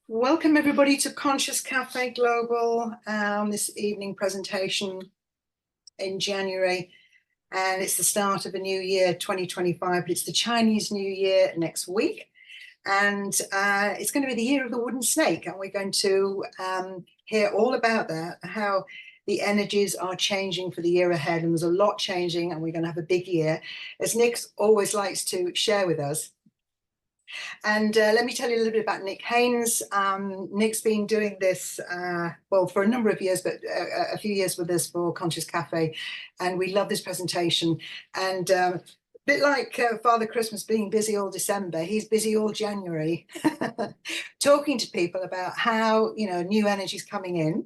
Welcome everybody to Conscious Cafe Global, this evening presentation in January, and it's the start of a new year, 2025, but it's the Chinese New Year next week, and it's going to be the year of the wooden snake, and we're going to hear all about that, how the energies are changing for the year ahead, and there's a lot changing, and we're going to have a big year, as Nick always likes to share with us. And let me tell you a little bit about Nick Haines. Nick's been doing this, well, for a number of years, but a few years with us for Conscious Cafe. And we love this presentation. And a bit like Father Christmas being busy all December, he's busy all January, talking to people about how, new energy's coming in.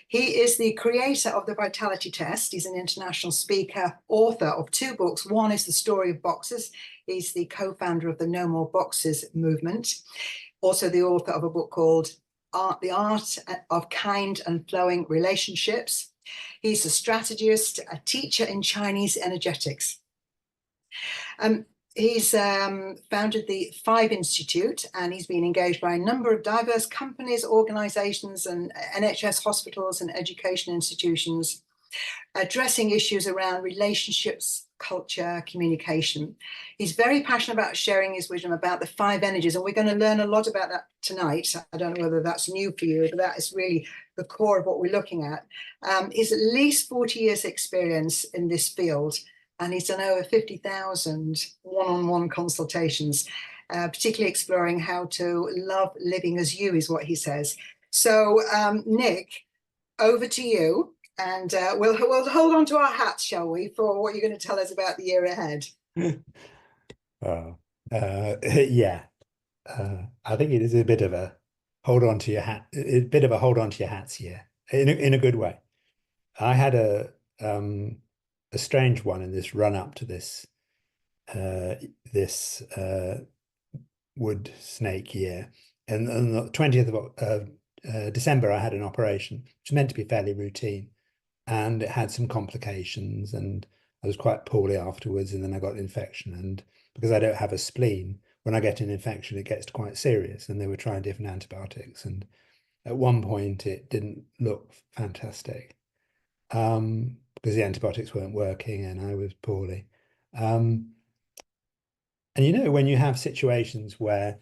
He is the creator of the Vitality Test. He's an international speaker, author of 2 books. One is The Story of Boxes. He's the co-founder of the No More Boxes movement. Also the author of a book called The Art of Kind and Flowing Relationships. He's a strategist, a teacher in Chinese energetics. He's founded the 5 Institute, and he's been engaged by a number of diverse companies, organizations, and NHS hospitals and education institutions, addressing issues around relationships, culture, communication. He's very passionate about sharing his wisdom about the 5 energies, and we're going to learn a lot about that tonight. I don't know whether that's new for you, but that is really the core of what we're looking at. He's at least 40 years experience in this field, and he's done over 50,000 one-on-one consultations, particularly exploring how to love living as you, is what he says. So, Nick, over to you, and we'll hold on to our hats, shall we, for what you're going to tell us about the year ahead. Yeah, I think it is a bit of a hold on to your hat, a bit of a hold on to your hats year, in a good way. I had a strange one in this run up to this wood snake year. And on the 20th of December, I had an operation, which was meant to be fairly routine, and it had some complications, and I was quite poorly afterwards, and then I got an infection. And because I don't have a spleen, when I get an infection, it gets quite serious, and they were trying different antibiotics. And at one point, it didn't look fantastic. Because the antibiotics weren't working and I was poorly. And when you have situations where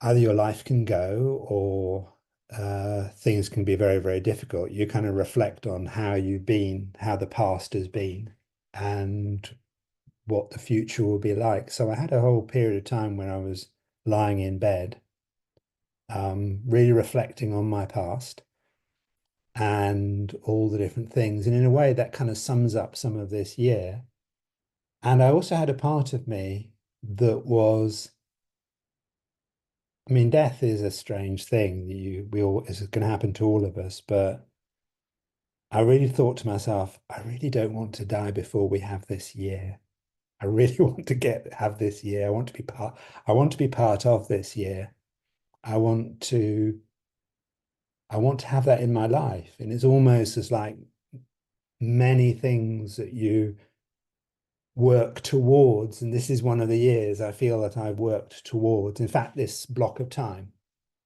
either your life can go or things can be very, very difficult, you kind of reflect on how you've been, how the past has been, and what the future will be like. So I had a whole period of time when I was lying in bed, really reflecting on my past and all the different things. And in a way, that kind of sums up some of this year. And I also had a part of me that was, I mean, death is a strange thing. It's going to happen to all of us. But I really thought to myself, I really don't want to die before we have this year. I really want to have this year. I want to be part of this year. I want to have that in my life. And it's almost as like many things that you work towards, and this is one of the years I feel that I've worked towards. In fact, this block of time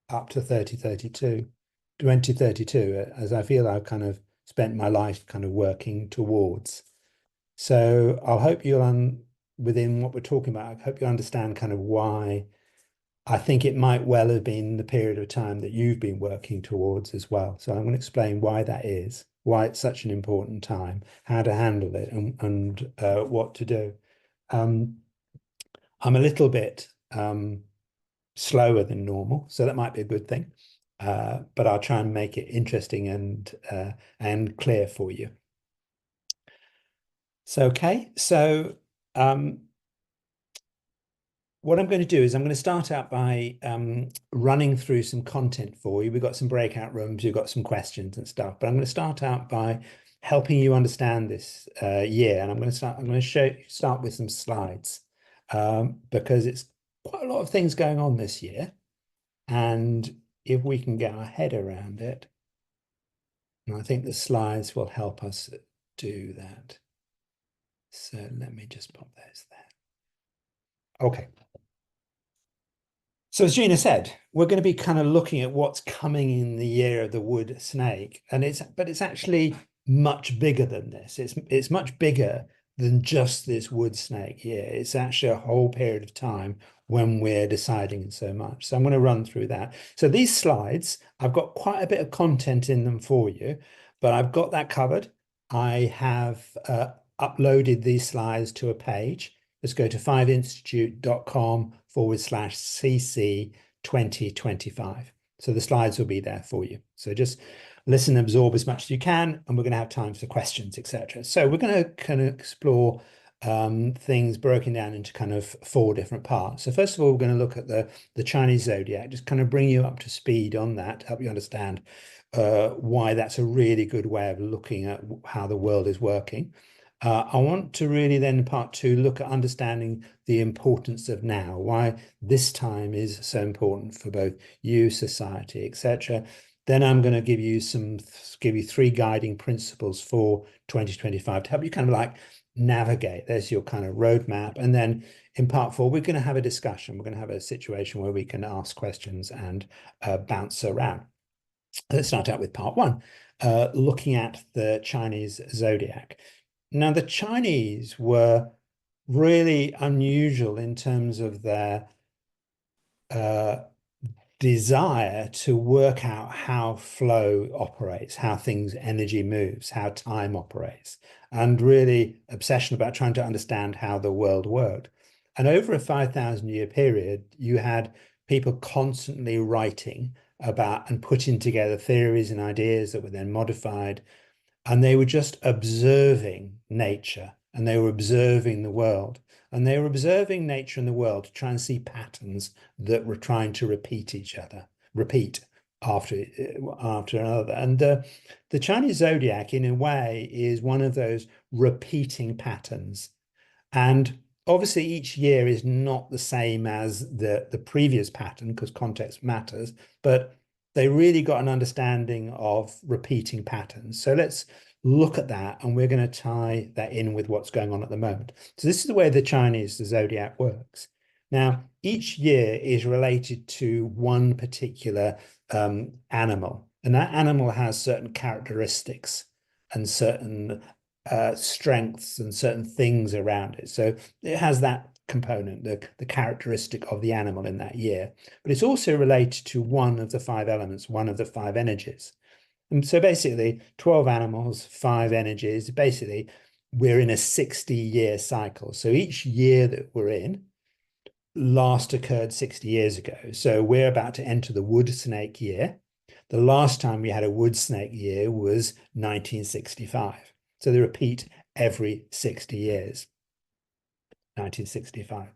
up to 2032, as I feel I've kind of spent my life kind of working towards. So I'll hope within what we're talking about, I hope you understand kind of why I think it might well have been the period of time that you've been working towards as well. So I'm going to explain why that is, why it's such an important time, how to handle it, and what to do. I'm a little bit slower than normal, so that might be a good thing. But I'll try and make it interesting and clear for you. So, okay, so what I'm going to do is I'm going to start out by running through some content for you. We've got some breakout rooms, we've got some questions and stuff, but I'm going to start out by helping you understand this year. And I'm going to start with some slides because it's quite a lot of things going on this year. And if we can get our head around it, and I think the slides will help us do that. So let me just pop those there. Okay. So as Gina said, we're going to be kind of looking at what's coming in the year of the wood snake, and it's actually much bigger than this. It's much bigger than just this wood snake year. It's actually a whole period of time when we're deciding so much. So I'm going to run through that. So these slides, I've got quite a bit of content in them for you, but I've got that covered. I have uploaded these slides to a page. Let's go to fiveinstitute.com/cc 2025. So the slides will be there for you. So just listen, absorb as much as you can, and we're going to have time for questions, etc. So we're going to kind of explore things broken down into kind of 4 different parts. So first of all, we're going to look at the Chinese zodiac, just kind of bring you up to speed on that, help you understand why that's a really good way of looking at how the world is working. I want to really then part 2 look at understanding the importance of now, why this time is so important for both you, society, etc. Then I'm going to give you 3 guiding principles for 2025 to help you kind of like navigate. There's your kind of roadmap. And then in part 4, we're going to have a discussion. We're going to have a situation where we can ask questions and bounce around. Let's start out with part 1, looking at the Chinese zodiac. Now, the Chinese were really unusual in terms of their desire to work out how flow operates, how energy moves, how time operates, and really obsession about trying to understand how the world worked. And over a 5,000-year period, you had people constantly writing about and putting together theories and ideas that were then modified, and they were just observing nature, and they were observing the world, and they were observing nature and the world to try and see patterns that were trying to repeat after another. And the Chinese zodiac, in a way, is one of those repeating patterns. And obviously, each year is not the same as the previous pattern because context matters, but they really got an understanding of repeating patterns. So let's look at that, and we're going to tie that in with what's going on at the moment. So this is the way the zodiac works. Now, each year is related to one particular animal, and that animal has certain characteristics and certain strengths and certain things around it. So it has that component, the characteristic of the animal in that year. But it's also related to one of the 5 elements, one of the 5 energies. And so basically 12 animals, 5 energies, basically we're in a 60-year cycle. So each year that we're in last occurred 60 years ago. So we're about to enter the wood snake year. The last time we had a wood snake year was 1965. So they repeat every 60 years. 1965.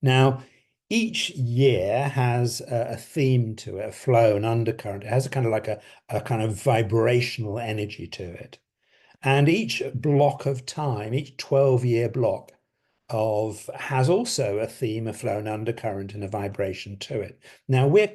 Now, each year has a theme to it, a flow, an undercurrent. It has a kind of like a kind of vibrational energy to it. And each block of time, each 12-year block has also a theme, a flow, an undercurrent, and a vibration to it. Now, we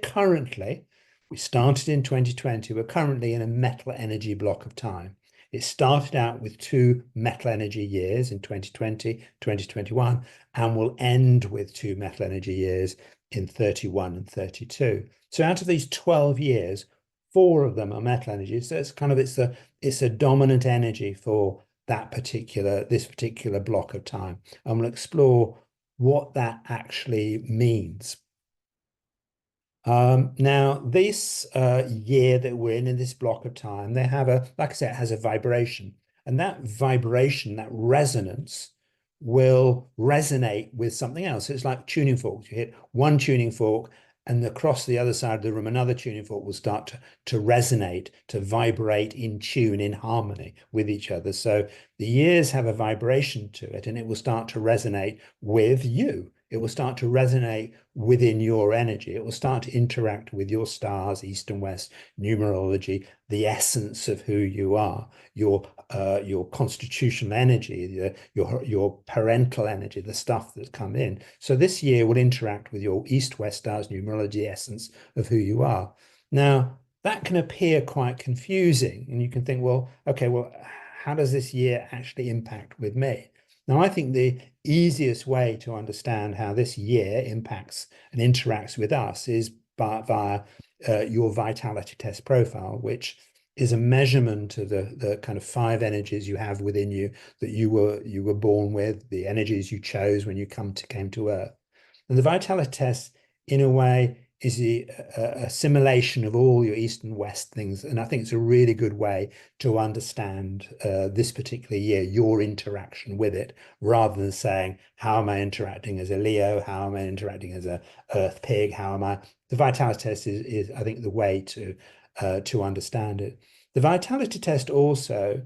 started in 2020, we're currently in a metal energy block of time. It started out with 2 metal energy years in 2020, 2021, and will end with 2 metal energy years in 31 and 32. So out of these 12 years, 4 of them are metal energy. So it's a dominant energy for this particular block of time. And we'll explore what that actually means. Now, this year that we're in this block of time, they have like I said, it has a vibration. And that vibration, that resonance, will resonate with something else. It's like tuning forks. You hit one tuning fork, and across the other side of the room, another tuning fork will start to resonate, to vibrate in tune, in harmony with each other. So the years have a vibration to it, and it will start to resonate with you. It will start to resonate within your energy. It will start to interact with your stars, east and west, numerology, the essence of who you are, your constitutional energy, your parental energy, the stuff that's come in. So this year will interact with your east-west stars, numerology, essence of who you are. Now, that can appear quite confusing, and you can think, well, okay, well, how does this year actually impact with me? Now, I think the easiest way to understand how this year impacts and interacts with us is via your vitality test profile, which is a measurement of the kind of 5 energies you have within you that you were born with, the energies you chose when you came to Earth. And the vitality test, in a way, is a assimilation of all your East and West things. And I think it's a really good way to understand this particular year, your interaction with it, rather than saying, how am I interacting as a Leo? How am I interacting as a Earth pig? How am I? The vitality test is I think, the way to understand it. The vitality test also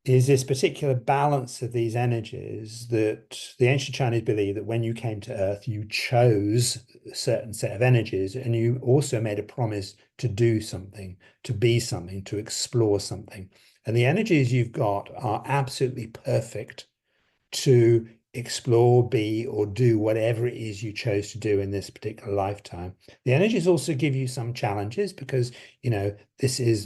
is this particular balance of these energies that the ancient Chinese believe that when you came to Earth, you chose a certain set of energies, and you also made a promise to do something, to be something, to explore something. And the energies you've got are absolutely perfect to explore, be, or do whatever it is you chose to do in this particular lifetime. The energies also give you some challenges because, this is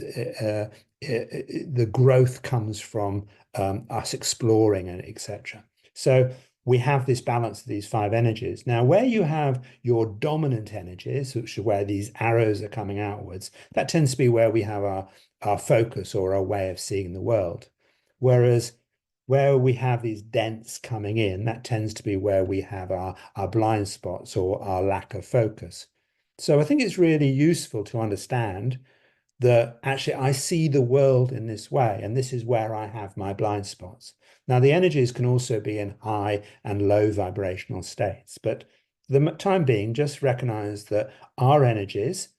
the growth comes from us exploring, and etc. So we have this balance of these 5 energies. Now, where you have your dominant energies, which are where these arrows are coming outwards, that tends to be where we have our focus or our way of seeing the world. Whereas where we have these dents coming in, that tends to be where we have our blind spots or our lack of focus. So I think it's really useful to understand that actually I see the world in this way, and this is where I have my blind spots. Now, the energies can also be in high and low vibrational states, but for the time being, just recognize that our energies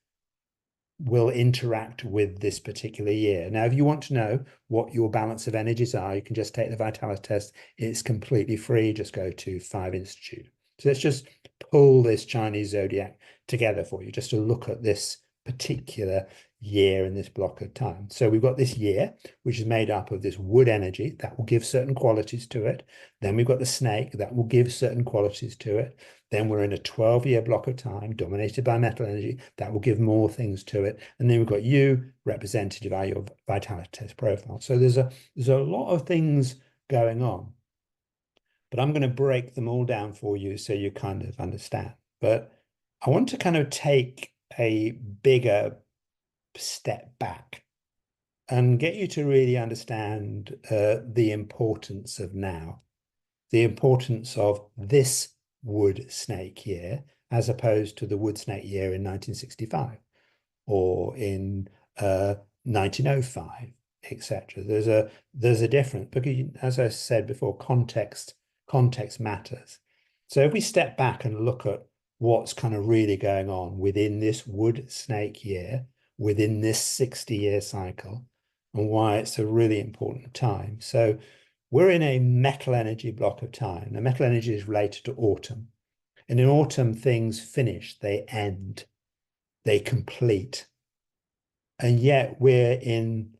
will interact with this particular year. Now, if you want to know what your balance of energies are, you can just take the vitality test. It's completely free. Just go to 5 Institute. So let's just pull this Chinese zodiac together for you, just to look at this particular year in this block of time. So we've got this year, which is made up of this wood energy that will give certain qualities to it. Then we've got the snake that will give certain qualities to it. Then we're in a 12-year block of time dominated by metal energy that will give more things to it. And then we've got you represented by your vitality test profile. So there's a lot of things going on, but I'm going to break them all down for you so you kind of understand. But I want to kind of take a bigger step back and get you to really understand the importance of now, the importance of this wood snake year as opposed to the wood snake year in 1965 or in 1905, etc. There's a difference because, as I said before, context matters. So if we step back and look at what's kind of really going on within this wood snake year, within this 60-year cycle, and why it's a really important time. So we're in a metal energy block of time. The metal energy is related to autumn. And in autumn, things finish, they end, they complete. And yet we're in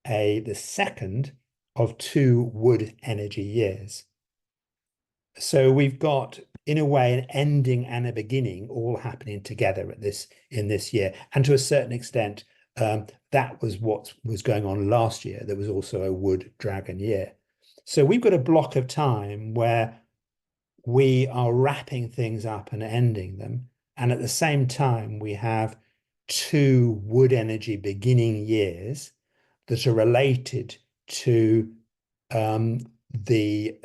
the second of 2 wood energy years. So we've got, in a way, an ending and a beginning all happening together in this year. And to a certain extent, that was what was going on last year. There was also a wood dragon year. So we've got a block of time where we are wrapping things up and ending them. And at the same time, we have 2 wood energy beginning years that are related to the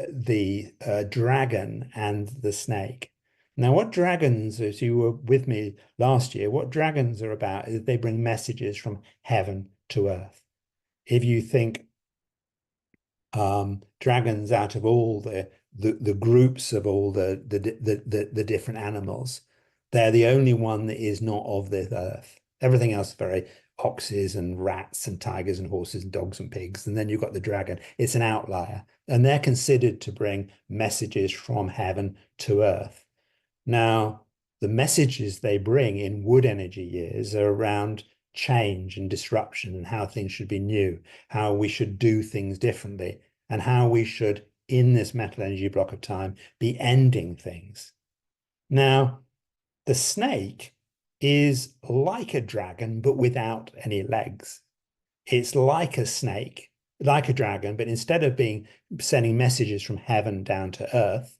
dragon and the snake. Now, what dragons, as you were with me last year, what dragons are about is they bring messages from heaven to earth. If you think dragons out of all the groups of all the different animals, they're the only one that is not of this earth. Everything else is very oxes and rats and tigers and horses and dogs and pigs. And then you've got the dragon. It's an outlier. And they're considered to bring messages from heaven to earth. Now, the messages they bring in wood energy years are around change and disruption and how things should be new, how we should do things differently, and how we should, in this metal energy block of time, be ending things. Now, the snake is like a dragon, but without any legs. It's like a snake, like a dragon, but instead of sending messages from heaven down to earth,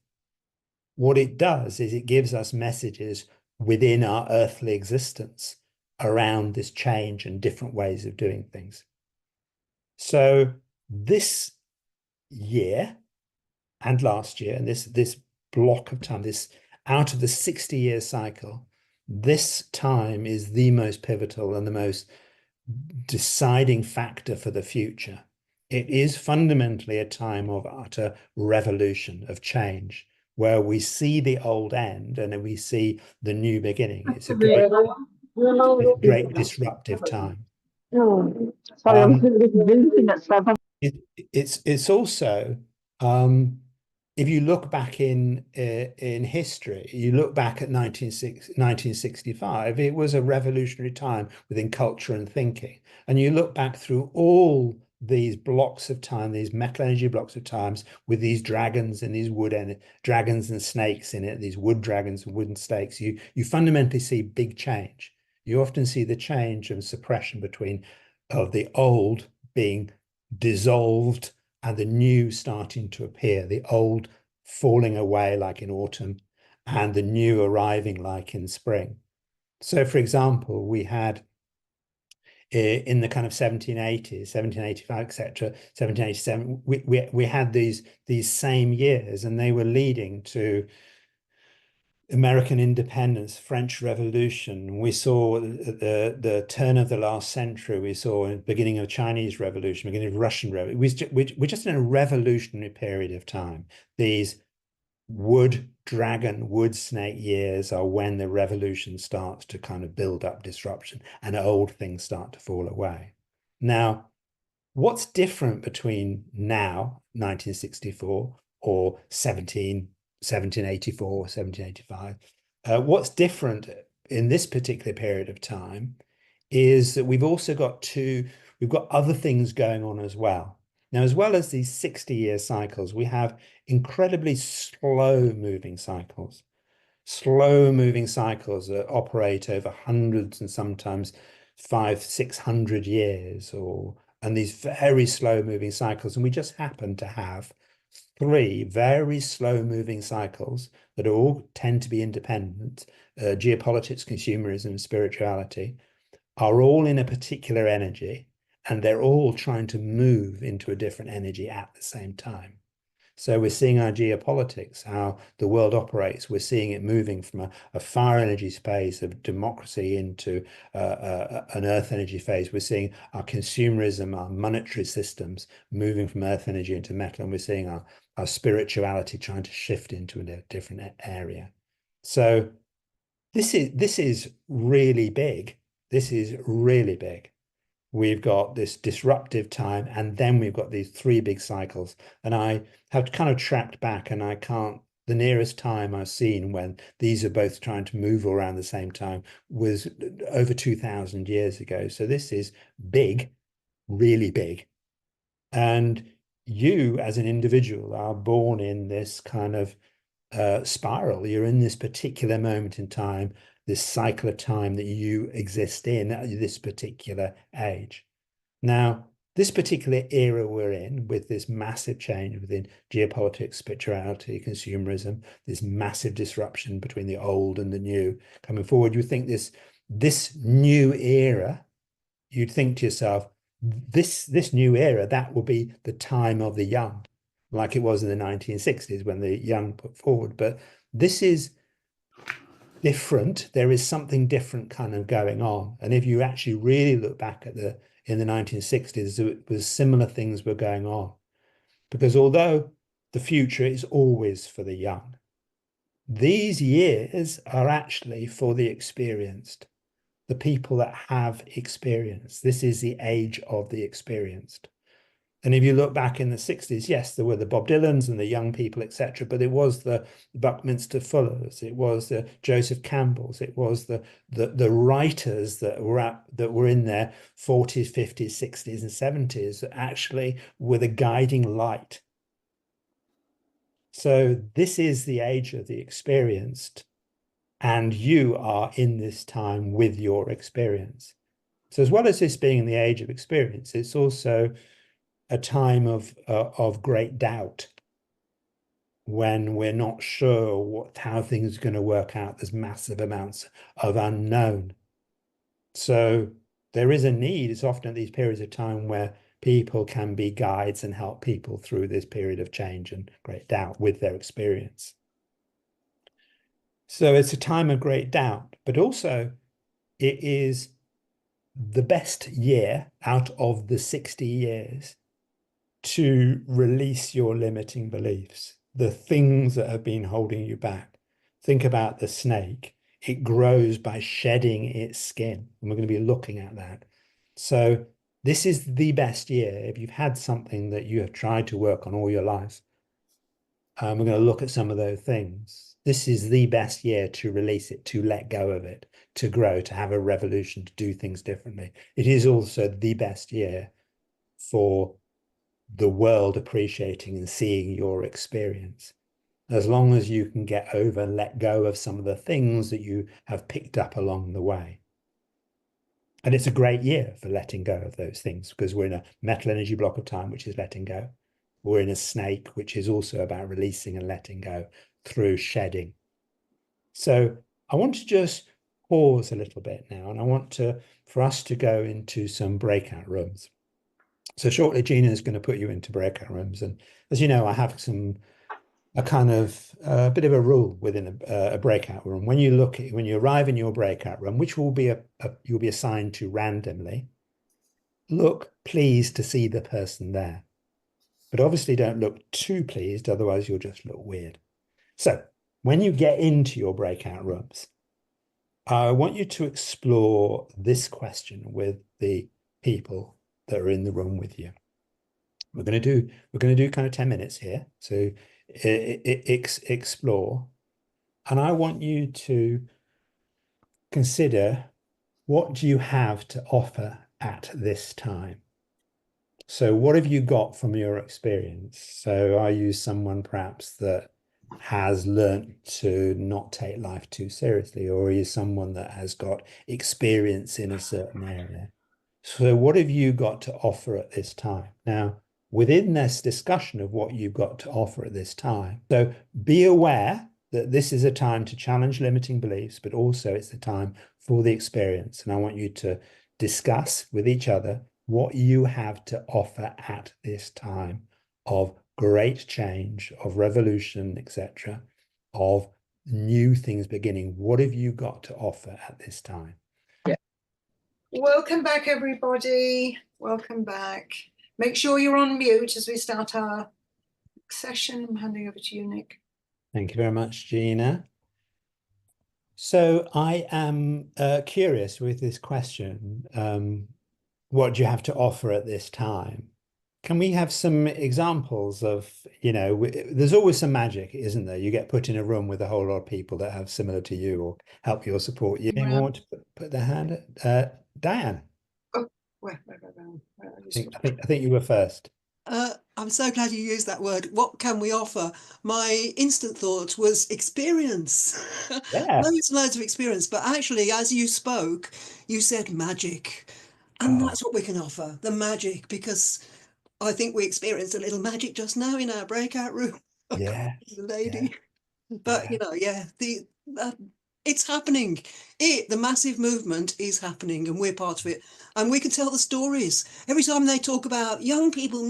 what it does is it gives us messages within our earthly existence around this change and different ways of doing things. So this year and last year, and this block of time, this out of the 60-year cycle, this time is the most pivotal and the most deciding factor for the future. It is fundamentally a time of utter revolution, of change, where we see the old end and then we see the new beginning. It's a great disruptive time. Sorry, I'm Um, visiting at 7. it's also if you look back in history, you look back at 1965, it was a revolutionary time within culture and thinking. And you look back through all these blocks of time, these metal energy blocks of times with these dragons and these dragons and snakes in it, these wood dragons and wooden snakes, you fundamentally see big change. You often see the change and suppression of the old being dissolved and the new starting to appear, the old falling away like in autumn and the new arriving like in spring. So, for example, we had in the kind of 1780s, 1785, etc., 1787, we had these same years, and they were leading to American independence, French Revolution. We saw the turn of the last century. We saw the beginning of Chinese Revolution, beginning of Russian Revolution. We're just in a revolutionary period of time. These wood dragon, wood snake years are when the revolution starts to kind of build up disruption and old things start to fall away. Now, what's different between now, 1964, or 1784, 1785? What's different in this particular period of time is that we've got other things going on as well. Now, as well as these 60-year cycles, we have incredibly slow-moving cycles. Slow-moving cycles that operate over hundreds and sometimes 500-600 years, and these very slow-moving cycles. And we just happen to have 3 very slow-moving cycles that all tend to be independent. Geopolitics, consumerism, spirituality are all in a particular energy, and they're all trying to move into a different energy at the same time. So we're seeing our geopolitics, how the world operates. We're seeing it moving from a fire energy space of democracy into an earth energy phase. We're seeing our consumerism, our monetary systems moving from earth energy into metal, and we're seeing our spirituality trying to shift into a different area. So this is really big. This is really big. We've got this disruptive time, and then we've got these 3 big cycles. And I have kind of tracked back, and the nearest time I've seen when these are both trying to move around the same time was over 2,000 years ago. So this is big, really big. And you as an individual are born in this kind of spiral. You're in this particular moment in time, this cycle of time that you exist in at this particular age. Now, this particular era we're in, with this massive change within geopolitics, spirituality, consumerism, this massive disruption between the old and the new coming forward, you think this new era, you'd think to yourself, this new era, that will be the time of the young, like it was in the 1960s when the young put forward. But this is different. There is something different kind of going on. And if you actually really look back at in the 1960s, it was similar things were going on. Because although the future is always for the young, these years are actually for the experienced, the people that have experience. This is the age of the experienced. And if you look back in the 60s, yes, there were the Bob Dylans and the young people, etc., but it was the Buckminster Fullers, it was the Joseph Campbells, it was the writers that were in their 40s, 50s, 60s, and 70s that actually were the guiding light. So this is the age of the experienced, and you are in this time with your experience. So as well as this being the age of experience, it's also a time of great doubt, when we're not sure how things are going to work out. There's massive amounts of unknown. So there is a need. It's often at these periods of time where people can be guides and help people through this period of change and great doubt with their experience. So it's a time of great doubt, but also it is the best year out of the 60 years to release your limiting beliefs, the things that have been holding you back. Think about the snake. It grows by shedding its skin, and we're going to be looking at that. So this is the best year. If you've had something that you have tried to work on all your life, we're going to look at some of those things. This is the best year to release it, to let go of it, to grow, to have a revolution, to do things differently. It is also the best year for the world appreciating and seeing your experience. As long as you can get over and let go of some of the things that you have picked up along the way. And it's a great year for letting go of those things, because we're in a metal energy block of time, which is letting go. We're in a snake, which is also about releasing and letting go through shedding. So I want to just pause a little bit now, and I want for us to go into some breakout rooms. So shortly, Gina is going to put you into breakout rooms. And as you know, I have a kind of a bit of a rule within a breakout room. When you arrive in your breakout room, which will be you'll be assigned to randomly, look pleased to see the person there. But obviously don't look too pleased, otherwise you'll just look weird. So when you get into your breakout rooms, I want you to explore this question with the people that are in the room with you. We're going to do kind of 10 minutes here. So explore. And I want you to consider, what do you have to offer at this time? So what have you got from your experience? So are you someone perhaps that has learned to not take life too seriously, or are you someone that has got experience in a certain area? So what have you got to offer at this time? Now, within this discussion of what you've got to offer at this time, so be aware that this is a time to challenge limiting beliefs, but also it's the time for the experience. And I want you to discuss with each other what you have to offer at this time of great change, of revolution, etc., of new things beginning. What have you got to offer at this time? Welcome back, everybody. Welcome back. Make sure you're on mute as we start our session. I'm handing over to you, Nick. Thank you very much, Gina. So I am curious with this question. What do you have to offer at this time? Can we have some examples of, there's always some magic, isn't there? You get put in a room with a whole lot of people that have similar to you or help you or support you. Anyone want to put their hand up? Diane. Oh, where I think you were first. I'm so glad you used that word. What can we offer? My instant thought was experience. Yeah. Loads and loads of experience. But actually, as you spoke, you said magic. And that's what we can offer, the magic, because I think we experienced a little magic just now in our breakout room. Yeah. The lady. But, it's happening. The massive movement is happening, and we're part of it. And we can tell the stories. Every time they talk about young people,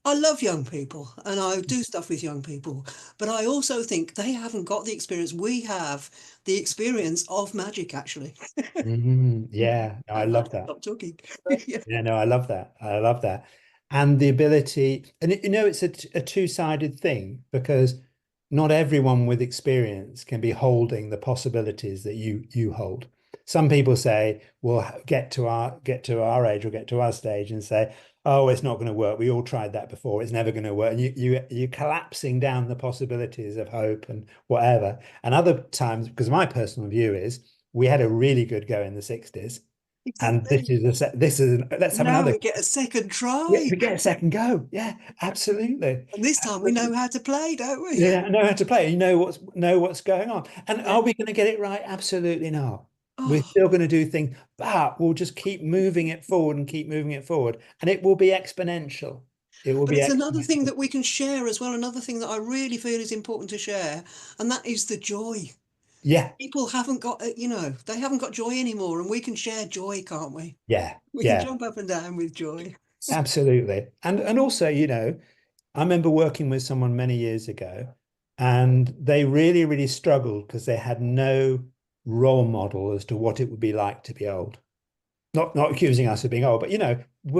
I love young people, and I do stuff with young people. But I also think they haven't got the experience. We have the experience of magic, actually. Yeah, no, I love that. Stop talking. Yeah, no, I love that. I love that. And the ability, and it's a two-sided thing, because not everyone with experience can be holding the possibilities that you hold. Some people say, we'll get to our age or get to our stage and say, oh, it's not going to work. We all tried that before. It's never going to work. And you're collapsing down the possibilities of hope and whatever. And other times, because my personal view is, we had a really good go in the 60s. Exactly. And let's have another. We get a second try. Yeah, we get a second go. Yeah, absolutely. And this time we know how to play, don't we? Yeah, know how to play. You know what's going on. And are we going to get it right? Absolutely not. We're Oh, still going to do things, but we'll just keep moving it forward and keep moving it forward. And it will be exponential. It will but be it's another thing exponential. that we can share as well. Another thing that I really feel is important to share, and that is the joy. Yeah, People haven't got, they haven't got joy anymore, and we can share joy, can't we? yeah, We can yeah, jump up and down with joy. absolutely. And also, I remember working with someone many years ago, and they really, really struggled because they had no role model as to what it would be like to be old. Not accusing us of being old, but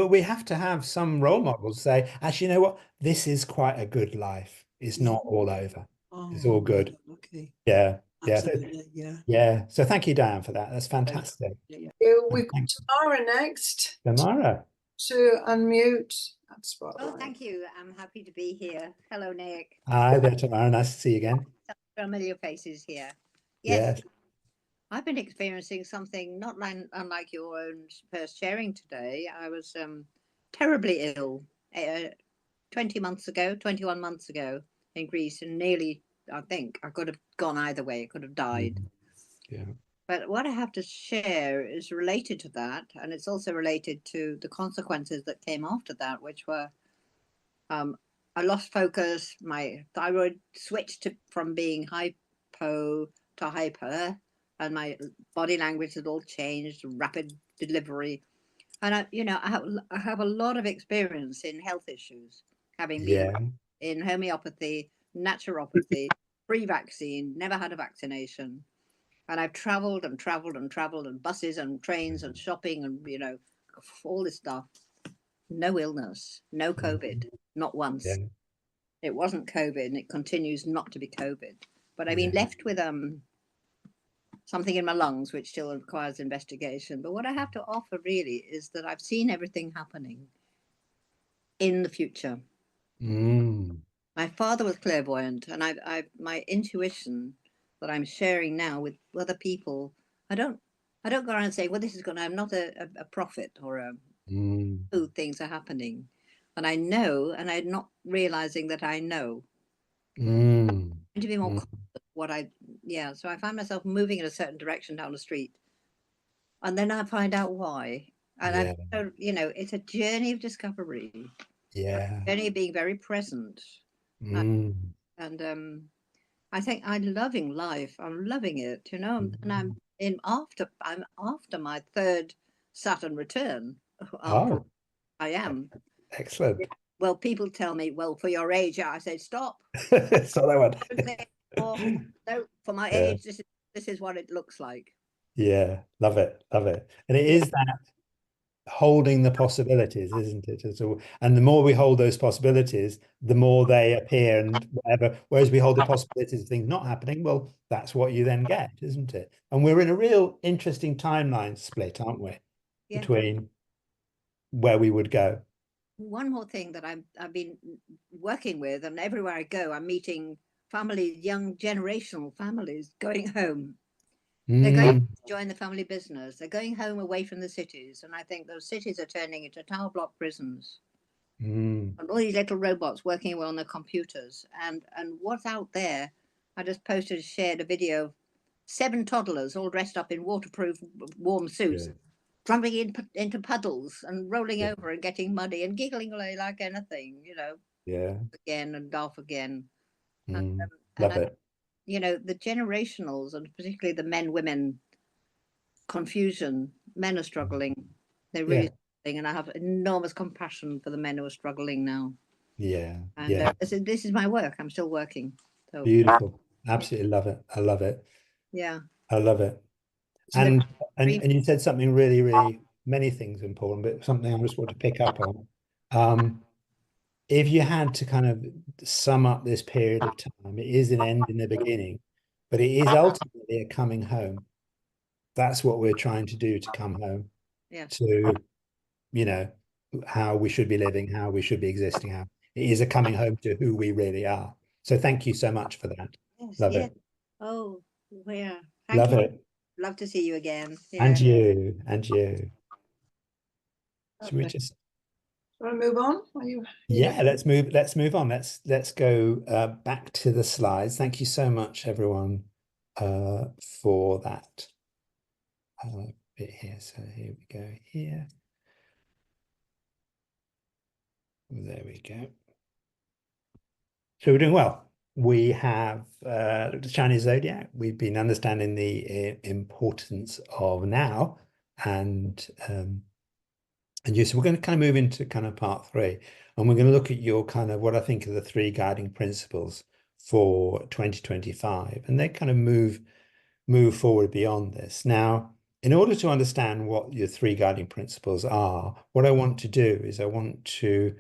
we have to have some role models to say, actually, you know what? This is quite a good life. It's Yeah. not all over. It's all Oh, we're good. so lucky. Yeah. Yeah. Absolutely. Yeah. Yeah. So thank you, Diane, for that. That's Pleasure. fantastic. Yeah. We've got Thanks, Tamara next Tamara. to unmute. That Oh, spotlight. thank you. I'm happy to be here. Hello, Nick. Hi there, Tamara. Nice to see you again. Some familiar faces here. Yes. Yes, I've been experiencing something not unlike your own first sharing today. I was terribly ill 20 months ago, 21 months ago in Greece, and nearly, I think, I could have gone either way. I could have died. Yeah. But what I have to share is related to that, and it's also related to the consequences that came after that, which were I lost focus. My thyroid switched from being hypo to hyper, and my body language had all changed. Rapid delivery, and I have a lot of experience in health issues, having been Yeah. in homeopathy, naturopathy, pre-vaccine, never had a vaccination, and I've traveled and traveled and traveled, and buses and trains and shopping and all this stuff. No illness, no COVID, not once. Yeah. It wasn't COVID, and it continues not to be COVID. But I've been Yeah. left with something in my lungs, which still requires investigation. But what I have to offer really is that I've seen everything happening in the future. Mm. My father was clairvoyant, and my intuition that I'm sharing now with other people. I don't go around and say, well, this is going to. I'm not a prophet or a Mm. who things are happening, and I know, and I'm not realizing that I know. Mm. To be more Mm. conscious of so I find myself moving in a certain direction down the street, and then I find out why, and Yeah. it's a journey of discovery, Yeah. a journey of being very present, Mm. and I think I'm loving life. I'm loving it, and I'm after my third Saturn return. After Oh, I am. excellent. Well, people tell me, well, for your age, I say, stop. So that one. No, for my Yeah. age, this is what it looks like. Yeah. Love it. Love it. And it is that holding the possibilities, isn't it? And the more we hold those possibilities, the more they appear and whatever. Whereas we hold the possibilities of things not happening, well, that's what you then get, isn't it? And we're in a real interesting timeline split, aren't we? Yeah. Between where we would go. One more thing that I've been working with, and everywhere I go, I'm meeting families, young generational families going home. They're going to join the family business. They're going home away from the cities, and I think those cities are turning into tower block prisons. And all these little robots working away on their computers, and what's out there. I just shared a video of 7 toddlers all dressed up in waterproof warm suits, jumping into puddles and rolling over and getting muddy and giggling away like anything, again and off again. Love it. The generationals, and particularly the men-women confusion, men are struggling. They're really struggling, and I have enormous compassion for the men who are struggling now. Yeah. And Yeah. this is my work. I'm still working. So Beautiful. Absolutely love it. I love it. yeah. I love it. So And you said something really, really, many things important, but something I just want to pick up on. If you had to kind of sum up this period of time, it is an end in the beginning, but it is ultimately a coming home. That's what we're trying to do, to come home to, how we should be living, how we should be existing, how it is a coming home to who we really are. So thank you so much for that. Yes, Love yes. it. Oh, yeah. Love you. it. Love to see you again. Yeah. And you, and you. Should we just Want to move on? Yeah, let's move on. Let's go back to the slides. Thank you so much, everyone, for that. bit here. So here we go here. There we go. So we're doing well. We have the Chinese zodiac. We've been understanding the importance of now, and you. So we're going to kind of move into kind of part 3, and we're going to look at your kind of what I think are the 3 guiding principles for 2025, and they kind of move forward beyond this. Now, in order to understand what your 3 guiding principles are, what I want to do is I want to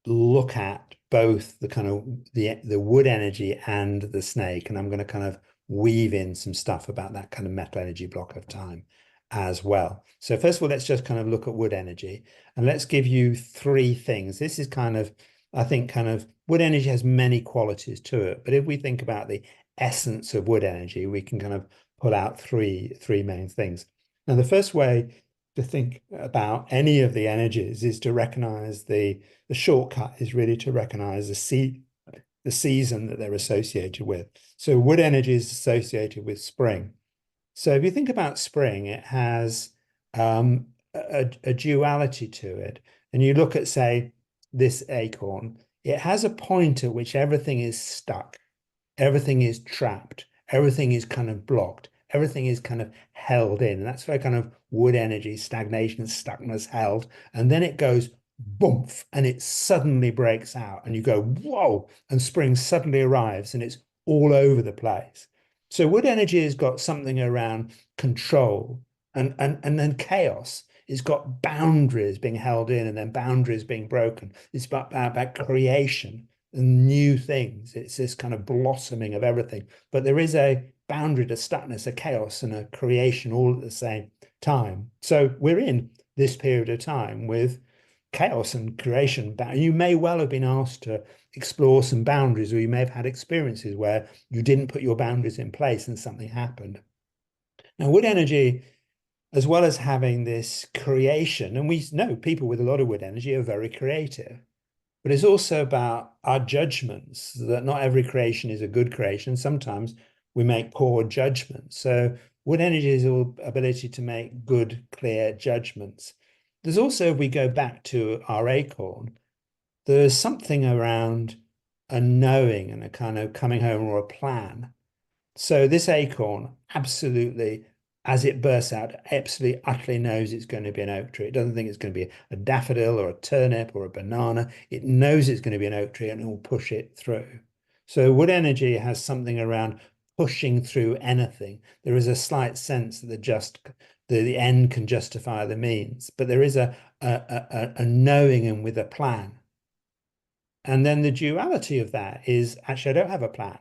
look at both the kind of the wood energy and the snake, and I'm going to kind of weave in some stuff about that kind of metal energy block of time as well. So first of all, let's just kind of look at wood energy, and let's give you 3 things. This is kind of, I think, kind of wood energy has many qualities to it, but if we think about the essence of wood energy, we can kind of pull out three main things. Now, the first way to think about any of the energies is to recognize the shortcut is really to recognize the season that they're associated with. So wood energy is associated with spring. So if you think about spring, it has a duality to it. And you look at, say, this acorn, it has a point at which everything is stuck, everything is trapped, everything is kind of blocked, everything is kind of held in. And that's very kind of wood energy, stagnation, stuckness, held. And then it goes boomf, and it suddenly breaks out, and you go, whoa, and spring suddenly arrives, and it's all over the place. So wood energy has got something around control, and then chaos. It's got boundaries being held in, and then boundaries being broken. It's about creation and new things. It's this kind of blossoming of everything. But there is a boundary to stuckness, a chaos, and a creation all at the same time. So we're in this period of time with chaos and creation. You may well have been asked to explore some boundaries, or you may have had experiences where you didn't put your boundaries in place and something happened. Now, wood energy, as well as having this creation, and we know people with a lot of wood energy are very creative, but it's also about our judgments, that not every creation is a good creation. Sometimes we make poor judgments. So wood energy is our ability to make good, clear judgments. There's also, if we go back to our acorn, there's something around a knowing and a kind of coming home, or a plan. So this acorn absolutely, as it bursts out, absolutely utterly knows it's going to be an oak tree. It doesn't think it's going to be a daffodil or a turnip or a banana. It knows it's going to be an oak tree, and it will push it through. So wood energy has something around pushing through anything. There is a slight sense that the end can justify the means, but there is a knowing and with a plan. And then the duality of that is, actually, I don't have a plan.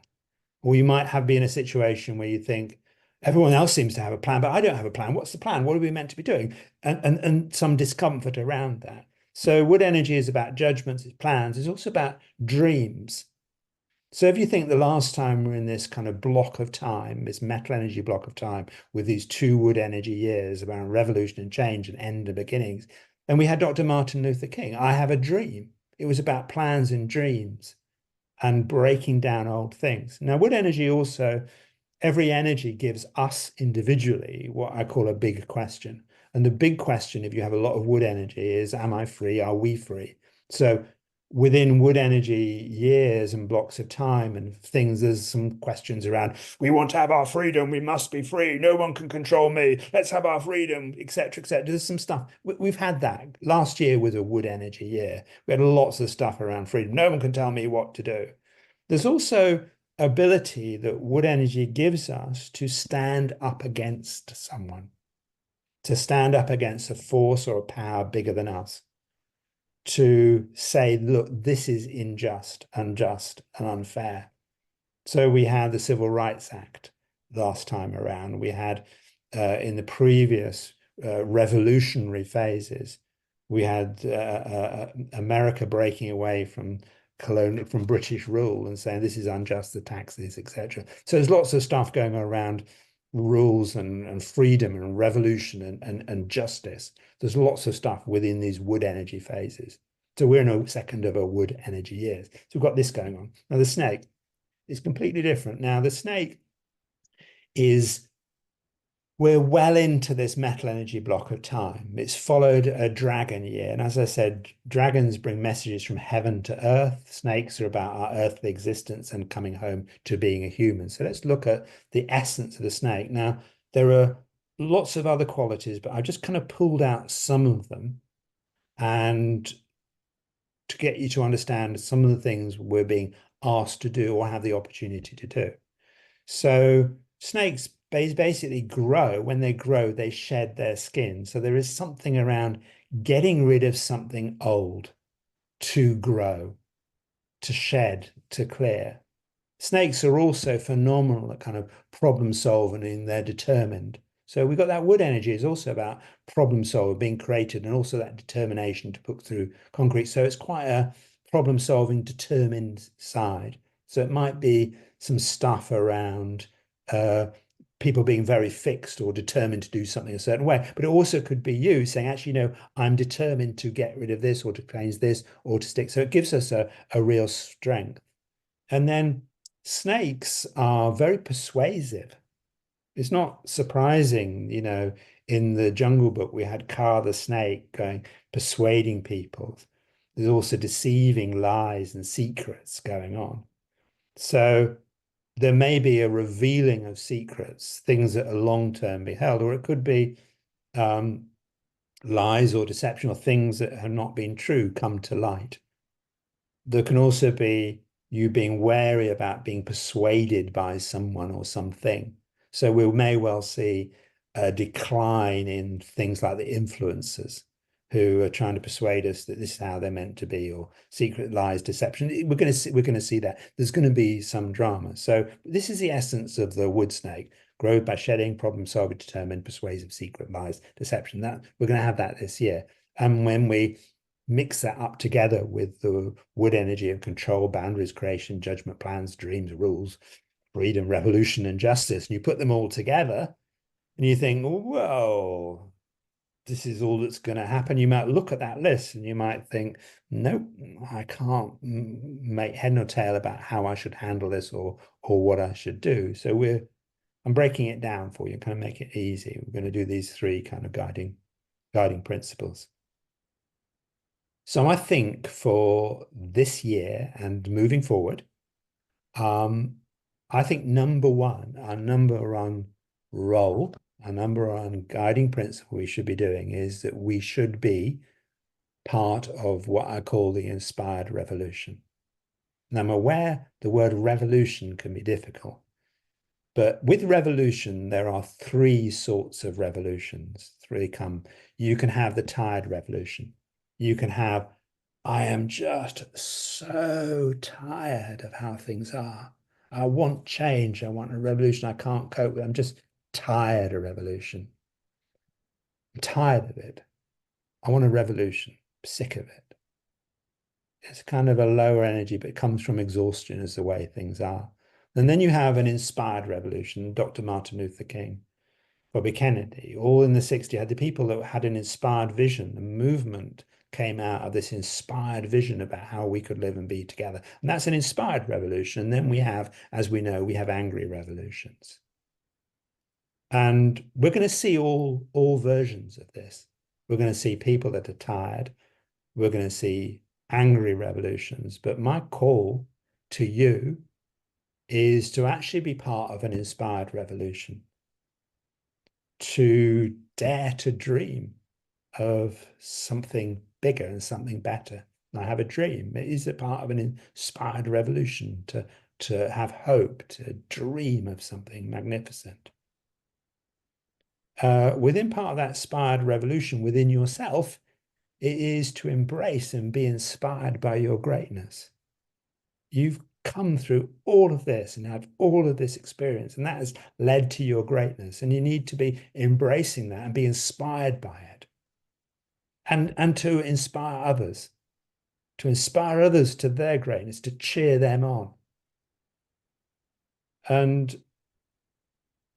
Or you might have been in a situation where you think, everyone else seems to have a plan, but I don't have a plan. What's the plan? What are we meant to be doing? And some discomfort around that. So wood energy is about judgments, it's plans. It's also about dreams. So if you think the last time we're in this kind of block of time, this metal energy block of time, with these 2 wood energy years about revolution and change and end and beginnings, and we had Dr. Martin Luther King, I have a dream. It was about plans and dreams and breaking down old things. Now, wood energy also, every energy gives us individually what I call a big question. And the big question, if you have a lot of wood energy, is, am I free? Are we free? So within wood energy years and blocks of time and things, there's some questions around, we want to have our freedom, we must be free, no one can control me, let's have our freedom, etc., etc. There's some stuff. We've had that. Last year was a wood energy year. We had lots of stuff around freedom. No one can tell me what to do. There's also ability that wood energy gives us to stand up against someone, to stand up against a force or a power bigger than us, to say, look, this is unjust and unfair. So we had the Civil Rights Act last time around. We had in the previous revolutionary phases, we had America breaking away from British rule and saying this is unjust, the taxes, etc. So there's lots of stuff going on around rules and freedom and revolution and justice. There's lots of stuff within these wood energy phases. So we're in a second of a wood energy years. So we've got this going on. Now the snake is completely different. Now the snake is we're well into this metal energy block of time. It's followed a dragon year. And as I said, dragons bring messages from heaven to earth. Snakes are about our earthly existence and coming home to being a human. So let's look at the essence of the snake. Now, there are lots of other qualities, but I just kind of pulled out some of them and to get you to understand some of the things we're being asked to do or have the opportunity to do. So snakes basically grow. When they grow, they shed their skin. So there is something around getting rid of something old to grow, to shed, to clear. Snakes are also phenomenal at kind of problem solving, and they're determined. So we've got that wood energy is also about problem solving, being created, and also that determination to put through concrete. So it's quite a problem solving, determined side. So it might be some stuff around people being very fixed or determined to do something a certain way. But it also could be you saying, actually, no, I'm determined to get rid of this or to change this or to stick. So it gives us a real strength. And then snakes are very persuasive. It's not surprising, you know, in the Jungle Book, we had Kaa the snake going, persuading people. There's also deceiving lies and secrets going on. So there may be a revealing of secrets, things that are long-term be held, or it could be lies or deception or things that have not been true come to light. There can also be you being wary about being persuaded by someone or something. So we may well see a decline in things like the influencers who are trying to persuade us that this is how they're meant to be, or secret lies, deception. We're going to see that there's going to be some drama. So this is the essence of the wood snake: grow by shedding, problem solving, determined, persuasive, secret lies, deception. That we're going to have that this year. And when we mix that up together with the wood energy of control, boundaries, creation, judgment, plans, dreams, rules, freedom, revolution, and justice, and you put them all together and you think, whoa, this is all that's going to happen. You might look at that list and you might think, nope, I can't make head nor tail about how I should handle this or what I should do. So I'm breaking it down for you, kind of make it easy. We're going to do these three kind of guiding principles. So I think for this year and moving forward, I think our number one role, our number one guiding principle we should be doing is that we should be part of what I call the inspired revolution. And I'm aware the word revolution can be difficult, but with revolution, there are three sorts of revolutions. You can have the tired revolution. You can have, I am just so tired of how things are. I want change. I want a revolution. I can't cope with it. I'm just tired of revolution. I'm tired of it. I want a revolution. I'm sick of it. It's kind of a lower energy, but it comes from exhaustion as the way things are. And then you have an inspired revolution. Dr. Martin Luther King, Bobby Kennedy, all in the 60s, had the people that had an inspired vision. The movement came out of this inspired vision about how we could live and be together. And that's an inspired revolution. And then we have, as we know, we have angry revolutions. And we're going to see all versions of this. We're going to see people that are tired. We're going to see angry revolutions. But my call to you is to actually be part of an inspired revolution, to dare to dream of something bigger and something better. And I have a dream. It is a part of an inspired revolution to have hope, to dream of something magnificent. Within part of that inspired revolution within yourself, it is to embrace and be inspired by your greatness. You've come through all of this and had all of this experience, and that has led to your greatness. And you need to be embracing that and be inspired by it. And to inspire others to their greatness, to cheer them on. And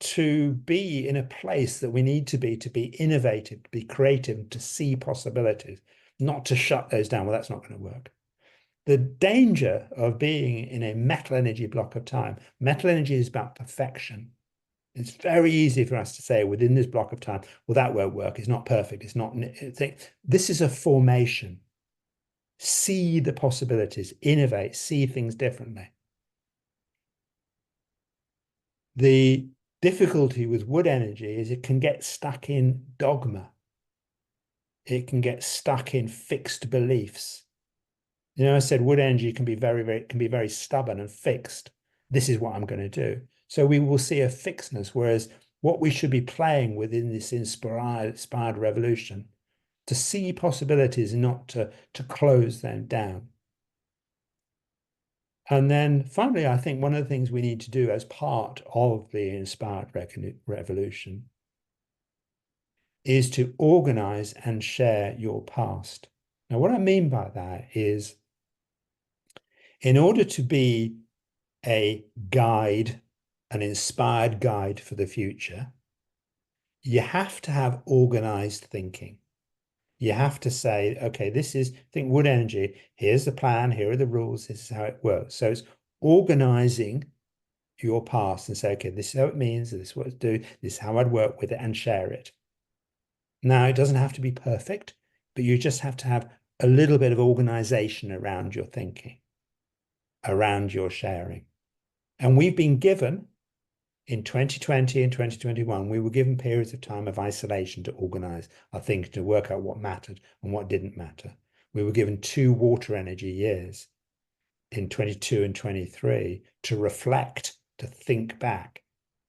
to be in a place that we need to be innovative, to be creative, to see possibilities, not to shut those down. Well, that's not going to work. The danger of being in a metal energy block of time, metal energy is about perfection. It's very easy for us to say within this block of time, well, that won't work. It's not perfect. It's not. This is a formation. See the possibilities, innovate, see things differently. The difficulty with wood energy is it can get stuck in dogma. It can get stuck in fixed beliefs. You know, I said wood energy can be very stubborn and fixed. This is what I'm going to do. So we will see a fixedness, whereas what we should be playing within this inspired revolution, to see possibilities, not to close them down. And then finally, I think one of the things we need to do as part of the inspired revolution is to organize and share your past. Now, what I mean by that is, in order to be a guide, an inspired guide for the future, you have to have organized thinking. You have to say, okay, think wood energy, here's the plan, here are the rules, this is how it works. So it's organizing your past and say, okay, this is how it means, this is what it's do, this is how I'd work with it, and share it. Now, it doesn't have to be perfect, but you just have to have a little bit of organization around your thinking, around your sharing. And we've been given, in 2020 and 2021, we were given periods of time of isolation to organize our thinking, to work out what mattered and what didn't matter. We were given 2 water energy years in 22 and 23 to reflect, to think back,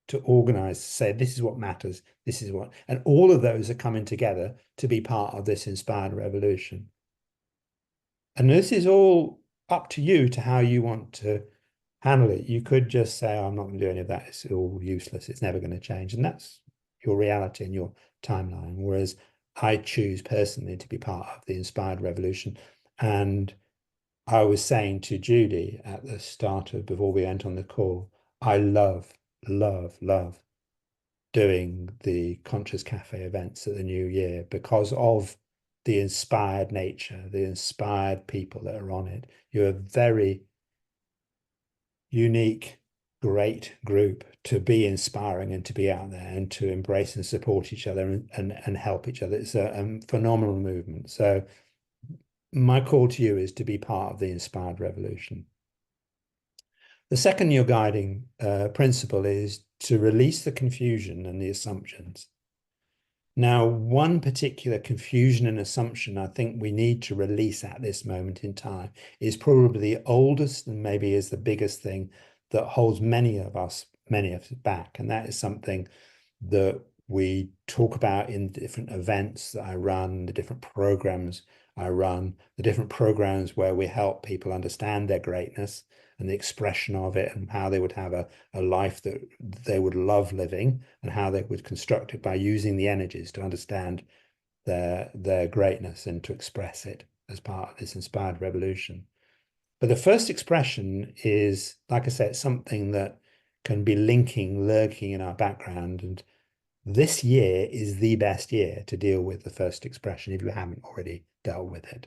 to organize, to say, this is what matters, this is what, and all of those are coming together to be part of this inspired revolution. And this is all up to you, to how you want to handle it. You could just say, oh, I'm not going to do any of that. It's all useless. It's never going to change. And that's your reality and your timeline. Whereas I choose personally to be part of the inspired revolution. And I was saying to Judy at the start of, before we went on the call, I love doing the Conscious Cafe events at the new year because of the inspired nature, the inspired people that are on it. You're a very unique, great group to be inspiring and to be out there and to embrace and support each other and help each other. It's a phenomenal movement. So my call to you is to be part of the inspired revolution. The second your guiding principle is to release the confusion and the assumptions. Now, one particular confusion and assumption I think we need to release at this moment in time is probably the oldest and maybe is the biggest thing that holds many of us back. And that is something that we talk about in different events that I run, the different programs I run, the different programs where we help people understand their greatness and the expression of it, and how they would have a life that they would love living, and how they would construct it by using the energies to understand their greatness and to express it as part of this inspired revolution. But the first expression is, like I said, something that can be lurking in our background. And this year is the best year to deal with the first expression if you haven't already dealt with it.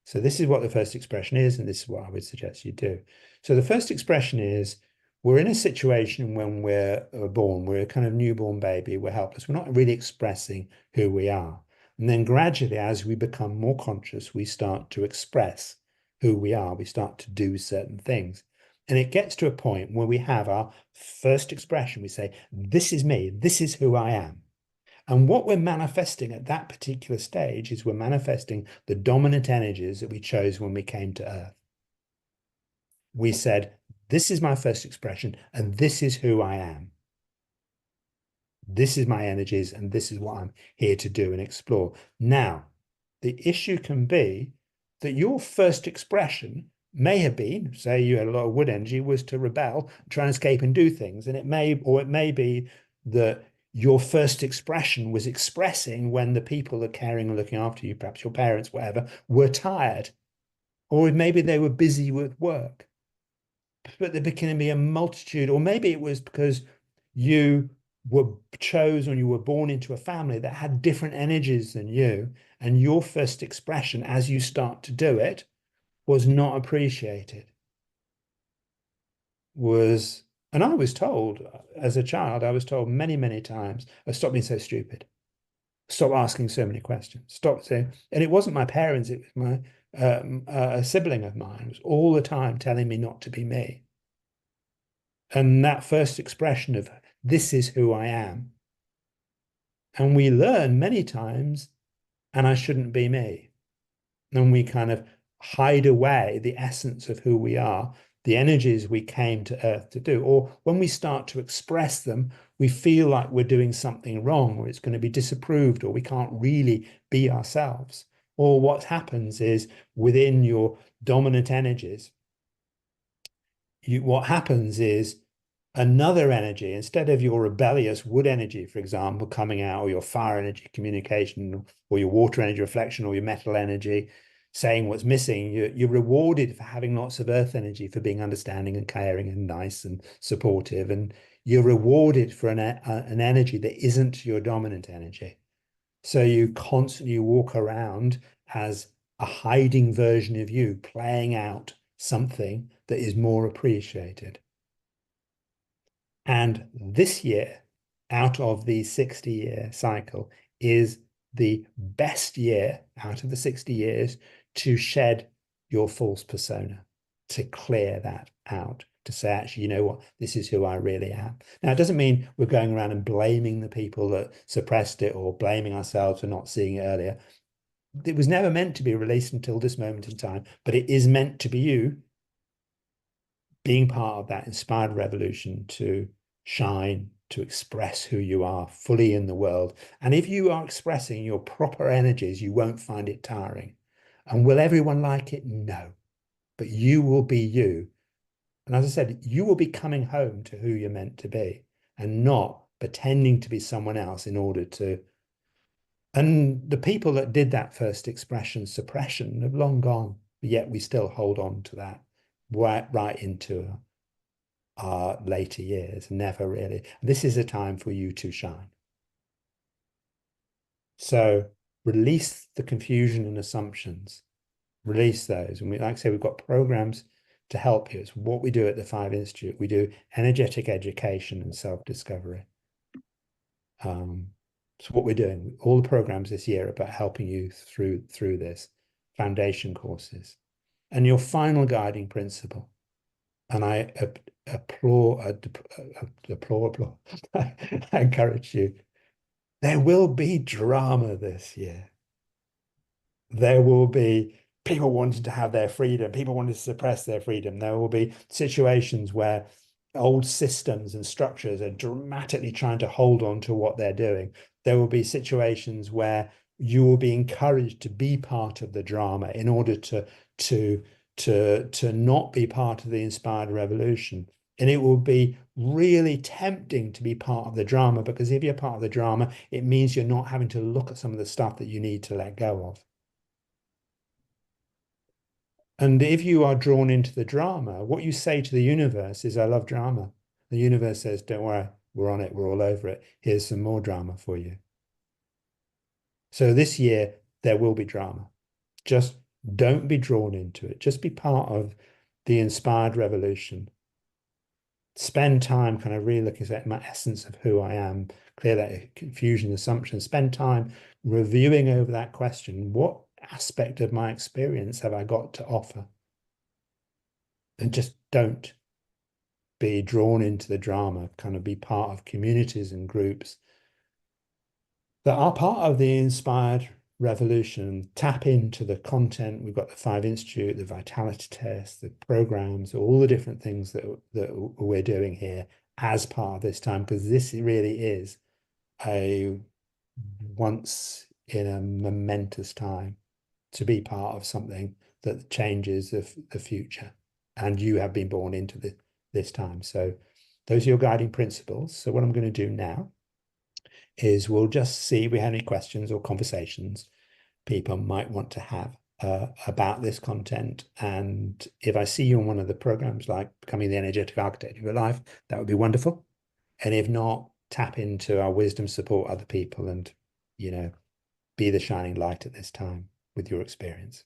So this is what the first expression is, and this is what I would suggest you do. So the first expression is, we're in a situation when we're born, we're a kind of newborn baby, we're helpless, we're not really expressing who we are. And then gradually, as we become more conscious, we start to express who we are, we start to do certain things. And it gets to a point where we have our first expression, we say, this is me, this is who I am. And what we're manifesting at that particular stage is we're manifesting the dominant energies that we chose when we came to Earth. We said, this is my first expression, and this is who I am. This is my energies, and this is what I'm here to do and explore. Now, the issue can be that your first expression may have been, say you had a lot of wood energy, was to rebel, try and escape and do things. And it may be that your first expression was expressing when the people that are caring and looking after you, perhaps your parents, whatever, were tired. Or maybe they were busy with work. But there can be a multitude, or maybe it was because you were chosen, you were born into a family that had different energies than you, and your first expression as you start to do it was not appreciated, was And I was told, as a child, I was told many, many times, oh, stop being so stupid. Stop asking so many questions. Stop saying, and it wasn't my parents, it was my a sibling of mine, was all the time telling me not to be me. And that first expression of this is who I am. And we learn many times, and I shouldn't be me. And we kind of hide away the essence of who we are, the energies we came to Earth to do. Or when we start to express them, we feel like we're doing something wrong, or it's going to be disapproved, or we can't really be ourselves. Or what happens is within your dominant energies, what happens is another energy, instead of your rebellious wood energy, for example, coming out, or your fire energy communication, or your water energy reflection, or your metal energy saying what's missing, you're rewarded for having lots of earth energy, for being understanding and caring and nice and supportive. And you're rewarded for an energy that isn't your dominant energy. So you constantly walk around as a hiding version of you, playing out something that is more appreciated. And this year, out of the 60-year cycle, is the best year out of the 60 years to shed your false persona, to clear that out, to say, actually, you know what, this is who I really am. Now, it doesn't mean we're going around and blaming the people that suppressed it, or blaming ourselves for not seeing it earlier. It was never meant to be released until this moment in time, but it is meant to be you being part of that inspired revolution to shine, to express who you are fully in the world. And if you are expressing your proper energies, you won't find it tiring. And will everyone like it? No. But you will be you. And as I said, you will be coming home to who you're meant to be, and not pretending to be someone else in order to. And the people that did that first expression, suppression, have long gone, but yet we still hold on to that right into our later years. Never really. This is a time for you to shine. So release the confusion and assumptions, release those. And we, like I say, we've got programs to help you. It's what we do at the Five Institute. We do energetic education and self-discovery. So what we're doing, all the programs this year are about helping you through this, foundation courses. And your final guiding principle, and I applaud, I encourage you, there will be drama this year. There will be people wanting to have their freedom, people wanting to suppress their freedom. There will be situations where old systems and structures are dramatically trying to hold on to what they're doing. There will be situations where you will be encouraged to be part of the drama in order to not be part of the inspired revolution. And it will be really tempting to be part of the drama, because if you're part of the drama, it means you're not having to look at some of the stuff that you need to let go of. And if you are drawn into the drama, what you say to the universe is, I love drama. The universe says, don't worry, we're on it, we're all over it. Here's some more drama for you. So this year, there will be drama. Just don't be drawn into it. Just be part of the inspired revolution. Spend time kind of really looking at my essence of who I am, clear that confusion, assumption. Spend time reviewing over that question. What aspect of my experience have I got to offer? And just don't be drawn into the drama, kind of be part of communities and groups that are part of the inspired revolution. Tap into the content. We've got the Five Institute, the Vitality Test, the programs, all the different things that we're doing here as part of this time, because this really is a once in a momentous time to be part of something that changes the future. And you have been born into this time. So those are your guiding principles. So what I'm going to do now is we'll just see if we have any questions or conversations people might want to have about this content. And if I see you on one of the programs, like Becoming the Energetic Architect of Your Life, that would be wonderful. And if not, tap into our wisdom, support other people, and, you know, be the shining light at this time with your experience.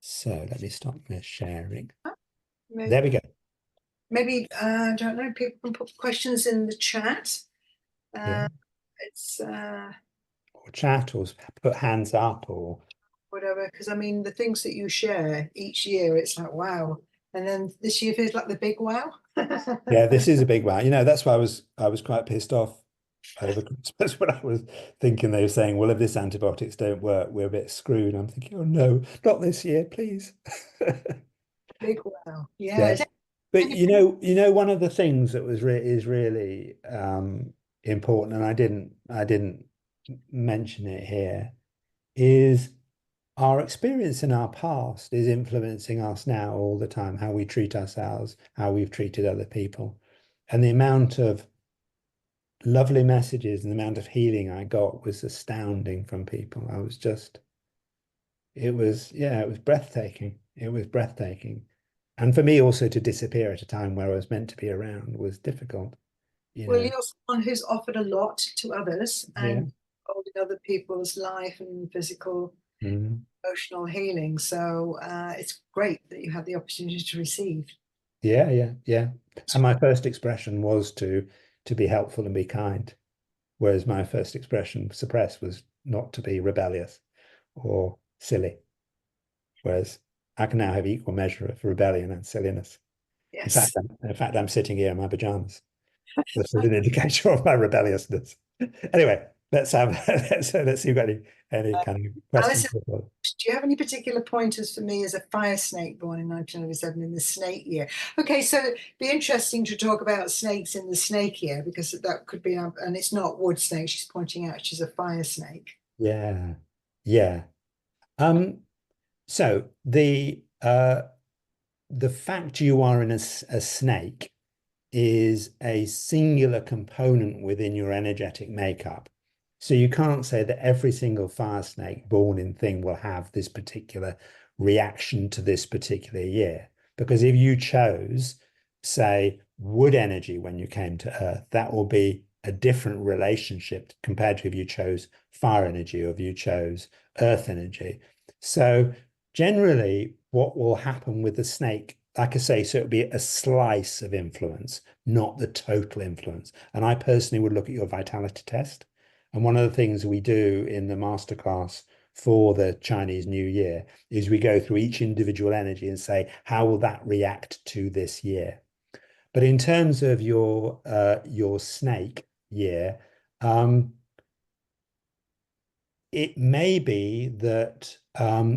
So let me stop my sharing. There we go. maybe, I don't know, people can put questions in the chat. Yeah. It's Or chat or put hands up or whatever, because I mean, the things that you share each year, it's like, wow. And then this year feels like the big wow. yeah, this is a big one. You know, that's why I was quite pissed off over Christmas when I was thinking they were saying, well, if this antibiotics don't work, we're a bit screwed. I'm thinking, oh no, not this year, please. Big wow. Yeah. Yeah. But you know, one of the things that was is really important, and I didn't mention it here, is our experience in our past is influencing us now all the time, how we treat ourselves, how we've treated other people. And the amount of lovely messages and the amount of healing I got was astounding from people. I was just, it was breathtaking. It was breathtaking. And for me also to disappear at a time where I was meant to be around was difficult, you Well, know. you're someone who's offered a lot to others Yeah. and holding other people's life and physical, emotional healing. So it's great that you had the opportunity to receive. Yeah. And my first expression was to be helpful and be kind. Whereas my first expression, suppressed, was not to be rebellious or silly. Whereas I can now have equal measure of rebellion and silliness. Yes. In fact, I'm sitting here in my pajamas. This is an indicator of my rebelliousness. Anyway, let's see if you've got any kind of questions. Alison, do you have any particular pointers for me as a fire snake born in 1997 in the snake year? Okay, so it'd be interesting to talk about snakes in the snake year because that could be, and it's not wood snake. She's pointing out she's a fire snake. Yeah. So the fact you are in a snake is a singular component within your energetic makeup. So you can't say that every single fire snake born in thing will have this particular reaction to this particular year. Because if you chose, say, wood energy when you came to Earth, that will be a different relationship compared to if you chose fire energy or if you chose earth energy. So generally, what will happen with the snake, like I say, so it'll be a slice of influence, not the total influence. And I personally would look at your vitality test. And one of the things we do in the masterclass for the Chinese New Year is we go through each individual energy and say, how will that react to this year? But in terms of your snake year, it may be that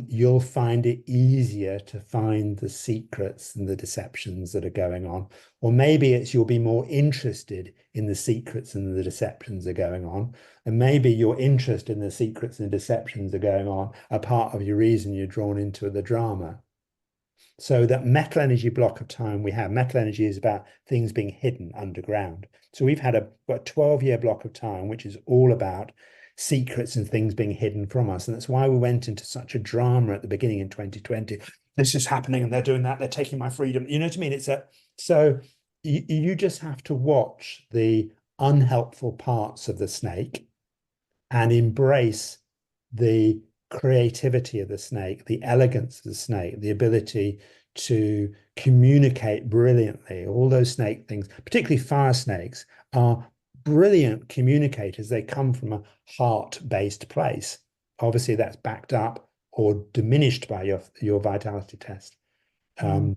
you'll find it easier to find the secrets and the deceptions that are going on. Or maybe it's you'll be more interested in the secrets and the deceptions that are going on. And maybe your interest in the secrets and deceptions that are going on are part of your reason you're drawn into the drama. So that metal energy block of time we have, metal energy is about things being hidden underground. So we've had a 12-year block of time, which is all about secrets and things being hidden from us. And that's why we went into such a drama at the beginning in 2020. This is happening and they're doing that. They're taking my freedom. You know what I mean? So you just have to watch the unhelpful parts of the snake and embrace the creativity of the snake, the elegance of the snake, the ability to communicate brilliantly. All those snake things, particularly fire snakes, are brilliant communicators. They come from a heart-based place. Obviously, that's backed up or diminished by your vitality test. So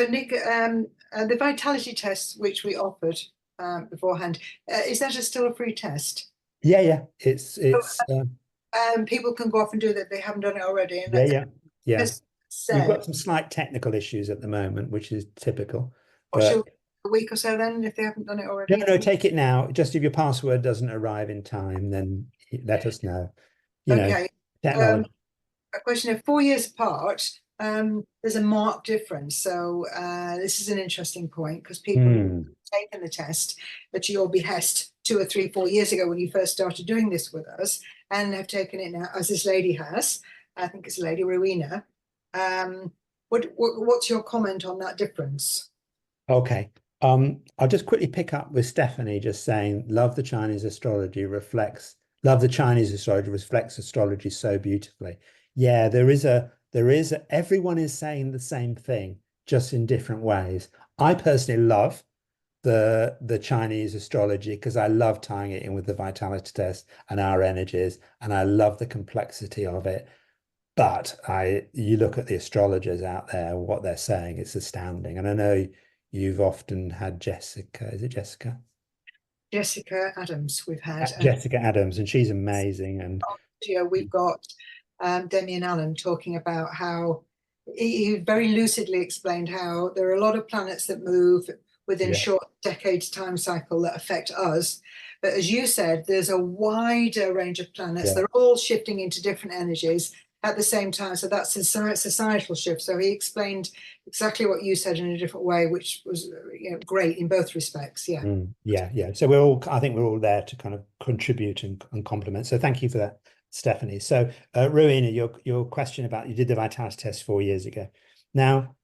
Nick, the vitality test which we offered beforehand, is that still a free test? Yeah. It's people can go off and do that. They haven't done it already. And yeah. So, we've got some slight technical issues at the moment, which is typical. But a week or so then, if they haven't done it already. No, take it now. Just if your password doesn't arrive in time, then let us know. Okay. Technology. A question of 4 years apart, there's a marked difference. So this is an interesting point because people have taken the test at your behest 2 or 3, 4 years ago when you first started doing this with us and have taken it now, as this lady has. I think it's Lady Rowena. What's your comment on that difference? Okay. I'll just quickly pick up with Stephanie just saying, love the Chinese astrology reflects astrology so beautifully. Yeah, everyone is saying the same thing. just in different ways. I personally love the Chinese astrology because I love tying it in with the vitality test and our energies, and I love the complexity of it. But you look at the astrologers out there, what they're saying, it's astounding. And I know you've often had Jessica, is it Jessica? Jessica Adams we've had. Jessica Adams, and she's amazing. And we've got Damian Allen talking about how he very lucidly explained how there are a lot of planets that move within short decades time cycle that affect us. But as you said, there's a wider range of planets. They're all shifting into different energies at the same time. So that's a societal shift. So he explained exactly what you said in a different way, which was great in both respects. Yeah. Yeah. So I think we're all there to kind of contribute and complement. So thank you for that, Stephanie. So Rowena, your question about, you did the vitality test 4 years ago. Now,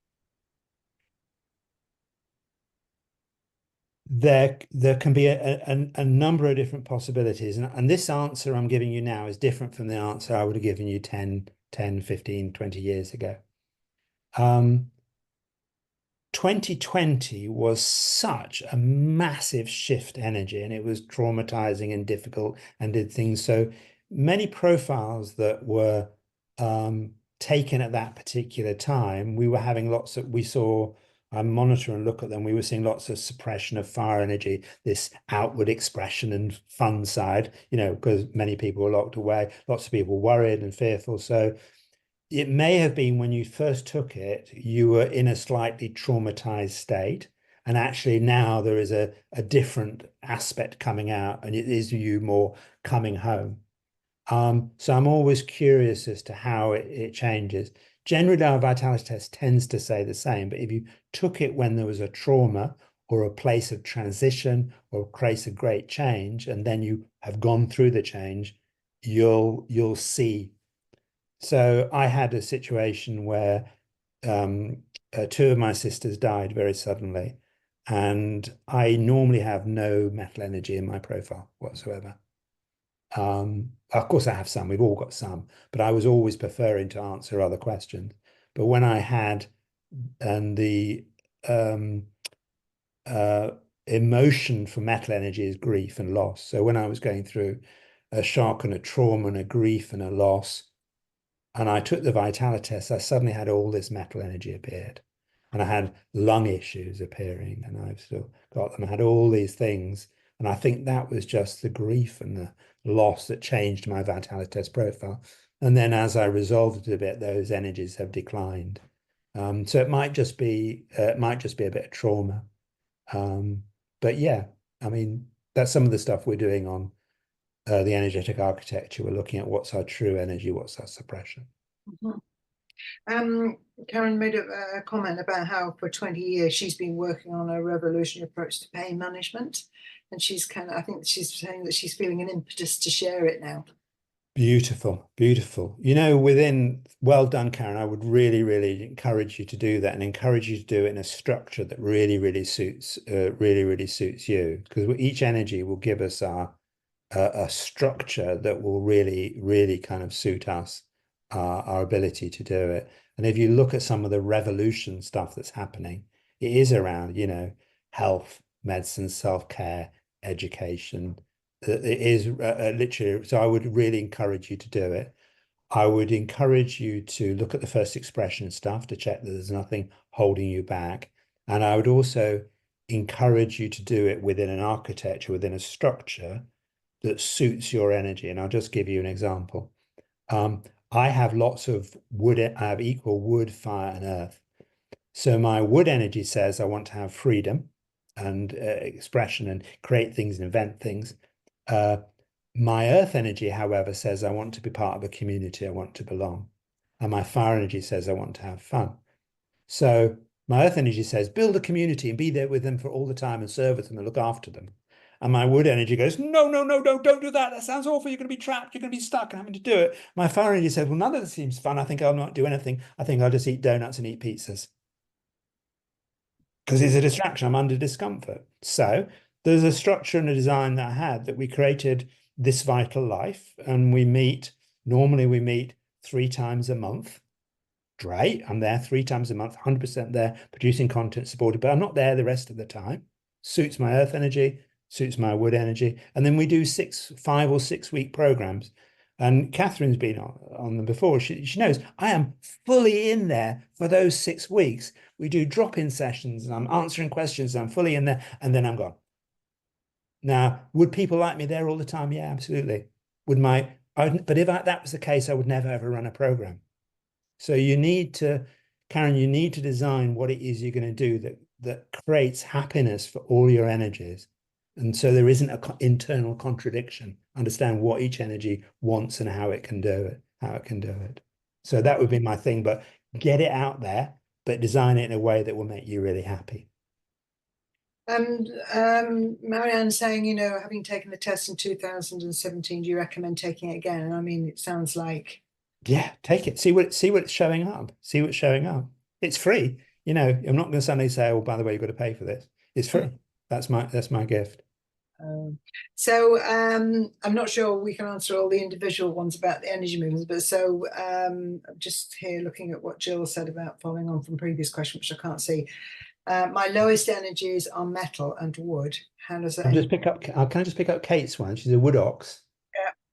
there can be a number of different possibilities. And this answer I'm giving you now is different from the answer I would have given you 10, 15, 20 years ago. 2020 was such a massive shift energy, and it was traumatizing and difficult and did things. So many profiles that were taken at that particular time, we were having I monitor and look at them, we were seeing lots of suppression of fire energy, this outward expression and fun side, because many people were locked away, lots of people worried and fearful. So it may have been when you first took it, you were in a slightly traumatized state. And actually now there is a different aspect coming out, and it is you more coming home. So I'm always curious as to how it changes. Generally, our vitality test tends to say the same, but if you took it when there was a trauma or a place of transition or a place of great change, and then you have gone through the change, you'll see. So I had a situation where 2 of my sisters died very suddenly, and I normally have no metal energy in my profile whatsoever. Of course I have some, we've all got some, but I was always preferring to answer other questions. But when I had, and the emotion for metal energy is grief and loss. So when I was going through a shock and a trauma and a grief and a loss, and I took the vitality test, I suddenly had all this metal energy appeared. And I had lung issues appearing, and I've still got them. I had all these things. And I think that was just the grief and the loss that changed my vitality test profile. And then as I resolved it a bit, those energies have declined. So it might just be a bit of trauma. But yeah, I mean, that's some of the stuff we're doing on the energetic architecture. We're looking at what's our true energy, what's our suppression. Karen made a comment about how for 20 years she's been working on a revolutionary approach to pain management, and I think she's saying that she's feeling an impetus to share it now. Beautiful. Well done, Karen. I would really, really encourage you to do that, and encourage you to do it in a structure that really suits you, because each energy will give us a structure that will really kind of suit us, our ability to do it. And if you look at some of the revolution stuff that's happening, it is around, health, medicine, self-care, education. It is literally, so I would really encourage you to do it. I would encourage you to look at the first expression stuff to check that there's nothing holding you back. And I would also encourage you to do it within an architecture, within a structure that suits your energy. And I'll just give you an example. I have lots of wood. I have equal wood, fire, and earth. So my wood energy says I want to have freedom and expression and create things and invent things. My earth energy, however, says I want to be part of a community. I want to belong. And my fire energy says I want to have fun. So my earth energy says build a community and be there with them for all the time and serve with them and look after them. And my wood energy goes, no, don't do that. That sounds awful. You're going to be trapped. You're going to be stuck and having to do it. My fire energy says, well, none of this seems fun. I think I'll not do anything. I think I'll just eat donuts and eat pizzas. Because it's a distraction. I'm under discomfort. So there's a structure and a design that I had, that we created this vital life. And normally we meet 3 times a month. Great. I'm there 3 times a month, 100% there, producing content supported, but I'm not there the rest of the time. Suits my earth energy, suits my wood energy. And then we do 5 or 6 week programs. And Catherine's been on them before. She knows I am fully in there for those 6 weeks. We do drop-in sessions and I'm answering questions. And I'm fully in there and then I'm gone. Now, would people like me there all the time? Yeah, absolutely. But if that was the case, I would never ever run a program. So you need to, Karen, you need to design what it is you're going to do that creates happiness for all your energies. And so there isn't an internal contradiction. Understand what each energy wants and how it can do it, So that would be my thing, but get it out there, but design it in a way that will make you really happy. And Marianne saying, you know, having taken the test in 2017, do you recommend taking it again? And I mean, it sounds like, yeah, take it. See what's showing up. See what's showing up. It's free. You know, I'm not going to suddenly say, oh, by the way, you've got to pay for this. It's free. That's my gift. So I'm not sure we can answer all the individual ones about the energy movements, but so I'm just here looking at what Jill said about following on from previous question, which I can't see. My lowest energies are metal and wood. How does that? Can I just pick up Kate's one? She's a wood ox.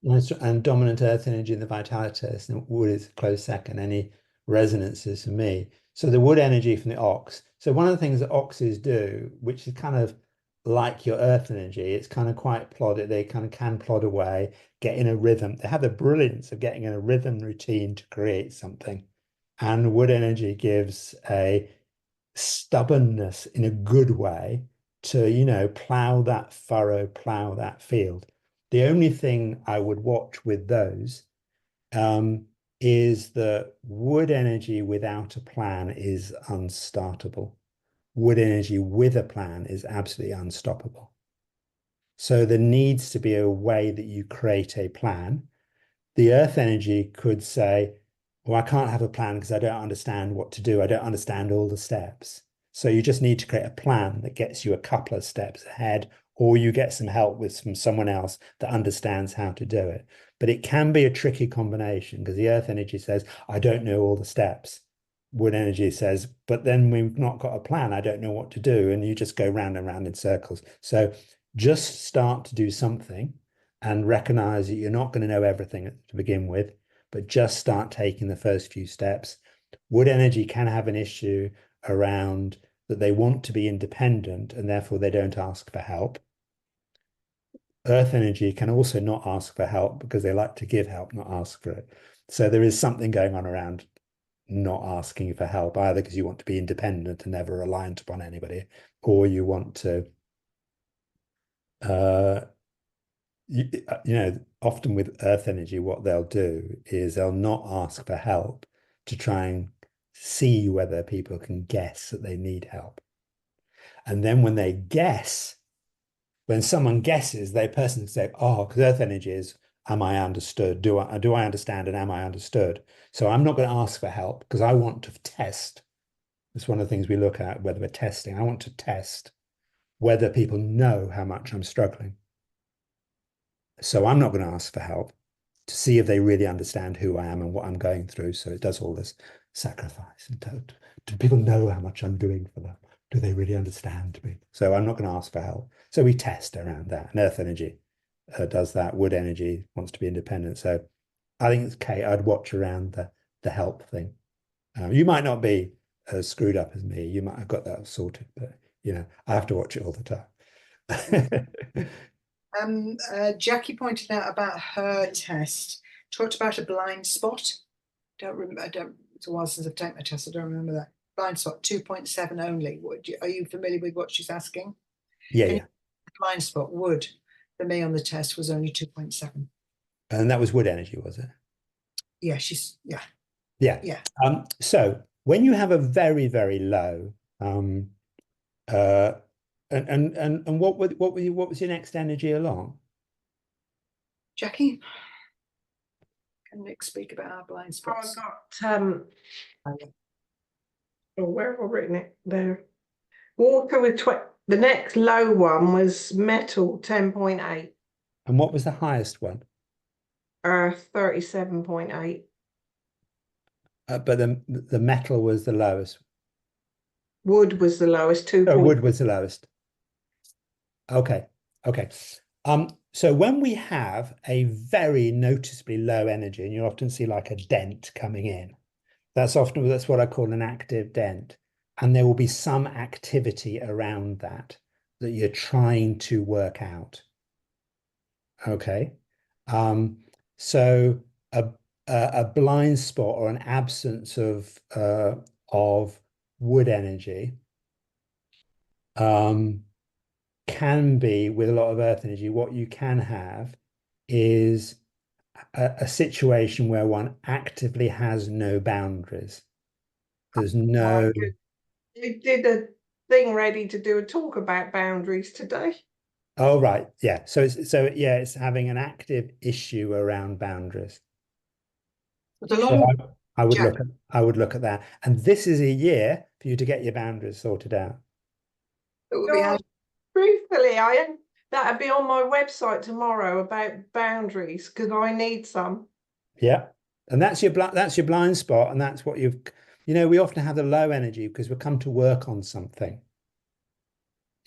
Yeah. And dominant earth energy in the vitalitas, and wood is close second. Any resonances for me. So the wood energy from the ox. So one of the things that oxes do, which is kind of like your earth energy, it's kind of quite plodded. They kind of can plod away, get in a rhythm. They have the brilliance of getting in a rhythm routine to create something. And wood energy gives a stubbornness in a good way to, you know, plow that furrow, plow that field. The only thing I would watch with those is that wood energy without a plan is unstartable. Wood energy with a plan is absolutely unstoppable. So there needs to be a way that you create a plan. The earth energy could say, well, I can't have a plan because I don't understand what to do. I don't understand all the steps. So you just need to create a plan that gets you a couple of steps ahead, or you get some help from someone else that understands how to do it. But it can be a tricky combination because the earth energy says, I don't know all the steps. Wood energy says, but then we've not got a plan. I don't know what to do. And you just go round and round in circles. So just start to do something and recognize that you're not going to know everything to begin with, but just start taking the first few steps. Wood energy can have an issue around that they want to be independent and therefore they don't ask for help. Earth energy can also not ask for help because they like to give help, not ask for it. So there is something going on around not asking for help, either because you want to be independent and never reliant upon anybody, or you want to, you know, often with earth energy, what they'll do is they'll not ask for help to try and see whether people can guess that they need help. And then when they guess, when someone guesses, they person say, oh, because earth energy is, am I understood? Do I understand and am I understood? So I'm not going to ask for help because I want to test. It's one of the things we look at, whether we're testing. I want to test whether people know how much I'm struggling. So I'm not going to ask for help to see if they really understand who I am and what I'm going through. So it does all this sacrifice. And do people know how much I'm doing for them? Do they really understand me? So I'm not going to ask for help. So we test around that. And earth energy does that. Wood energy wants to be independent. So I think it's Kate. I'd watch around the help thing. You might not be as screwed up as me. You might have got that sorted, but you know, I have to watch it all the time. Jackie pointed out about her test, talked about a blind spot. It's a while since I've taken my test. I don't remember that. Blind spot 2.7 only. Are you familiar with what she's asking? Yeah. Blind spot wood for me on the test was only 2.7. And that was wood energy, was it? Yeah, yeah. So when you have a very, very low, and what was your next energy along? Jackie, can Nick speak about our blind spots? I got where have I written it there? Water with the next low one was metal 10.8. And what was the highest one? 37.8. but the metal was the lowest. Wood was the lowest, 2 Oh, wood points. was the lowest. Okay. Okay. So when we have a very noticeably low energy, and you often see like a dent coming in, that's what I call an active dent. And there will be some activity around that you're trying to work out. Okay. So a blind spot or an absence of wood energy can be, with a lot of earth energy, what you can have is a situation where one actively has no boundaries. There's no. I did a thing ready to do a talk about boundaries today. Oh, right. Yeah. So it's having an active issue around boundaries. But a So long I would look at that. And this is a year for you to get your boundaries sorted out. it would be God, truthfully, that'd be on my website tomorrow about boundaries, because I need some. Yeah. And that's your blind spot. And that's what we often have the low energy because we come to work on something,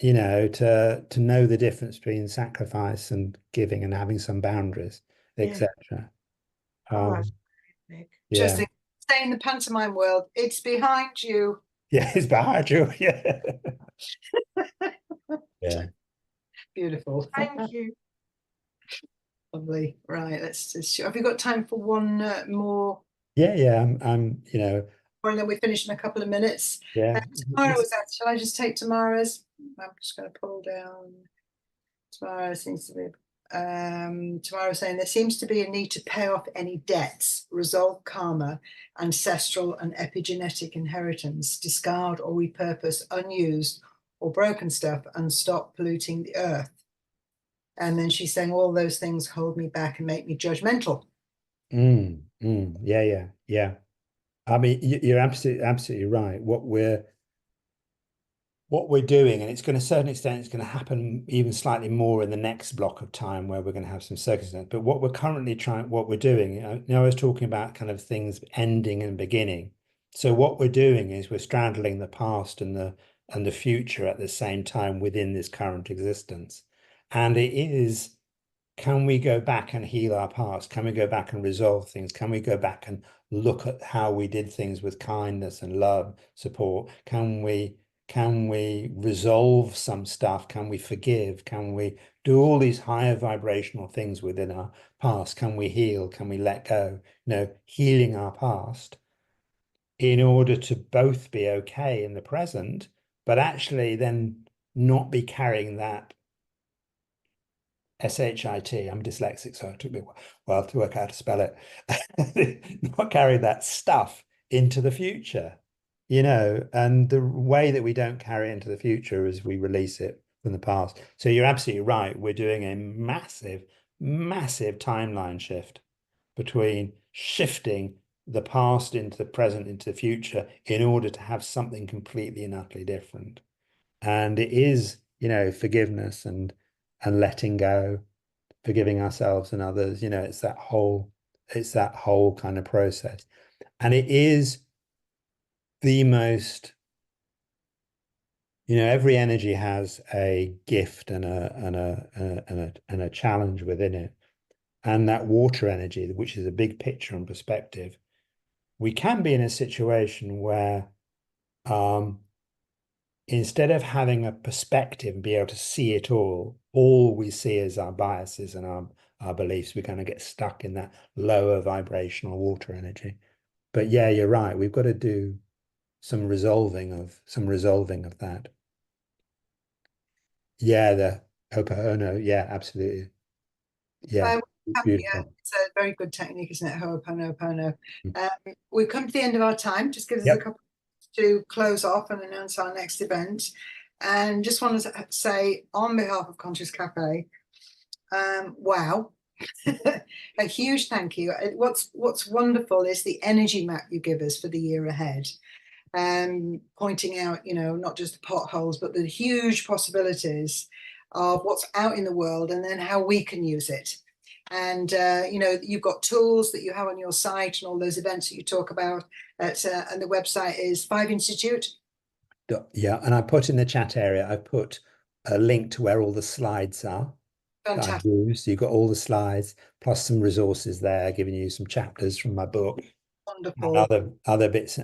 to know the difference between sacrifice and giving and having some boundaries, etc. Oh, that's great, Nick. Yeah. interesting. Stay in the pantomime world. It's behind you. Yeah, it's behind you. Yeah. Yeah. Beautiful. Thank you. Lovely. Right. Let's just. Have you got time for one more? Yeah. I'm. Or then we finish in a couple of minutes. Yeah. Tamara was that. Shall I just take Tamara's? I'm just going to pull down. Tamara seems to be. Tamara was saying there seems to be a need to pay off any debts, resolve karma, ancestral and epigenetic inheritance, discard or repurpose unused or broken stuff, and stop polluting the earth. And then she's saying all those things hold me back and make me judgmental. Yeah. I mean, you're absolutely right. What we're doing, and it's going to a certain extent, it's going to happen even slightly more in the next block of time where we're going to have some circumstances. But what we're doing, I was talking about kind of things ending and beginning. So what we're doing is we're straddling the past and the future at the same time within this current existence. And it is, can we go back and heal our past? Can we go back and resolve things? Can we go back and look at how we did things with kindness and love, support? Can we resolve some stuff? Can we forgive? Can we do all these higher vibrational things within our past? Can we heal? Can we let go? Healing our past in order to both be okay in the present, but actually then not be carrying that SHIT. I'm dyslexic, so it took me a while to work out how to spell it. Not carry that stuff into the future, and the way that we don't carry it into the future is we release it from the past. So you're absolutely right. We're doing a massive, massive timeline shift between shifting the past into the present, into the future, in order to have something completely and utterly different. And it is, forgiveness and letting go, forgiving ourselves and others. It's that whole kind of process. And it is the most, every energy has a gift and a challenge within it. And that water energy, which is a big picture and perspective, we can be in a situation where instead of having a perspective and be able to see it all we see is our biases and our beliefs. We're going to get stuck in that lower vibrational water energy. But yeah, you're right. We've got to do some resolving of that. Yeah, the Ho'oponopono. Yeah, absolutely. Yeah, beautiful. It's a very good technique, isn't it? Ho'oponopono. We've come to the end of our time. Just give us a couple to close off and announce our next event. And just want to say on behalf of Conscious Cafe, wow. A huge thank you. What's wonderful is the energy map you give us for the year ahead. Pointing out, not just the potholes, but the huge possibilities of what's out in the world and then how we can use it. And, you know, you've got tools that you have on your site and all those events that you talk about. And the website is 5 Institute. Yeah, and I put in the chat area, I put a link to where all the slides are that I've Fantastic. used. You've got all the slides plus some resources there, giving you some chapters from my book. Wonderful. And other bits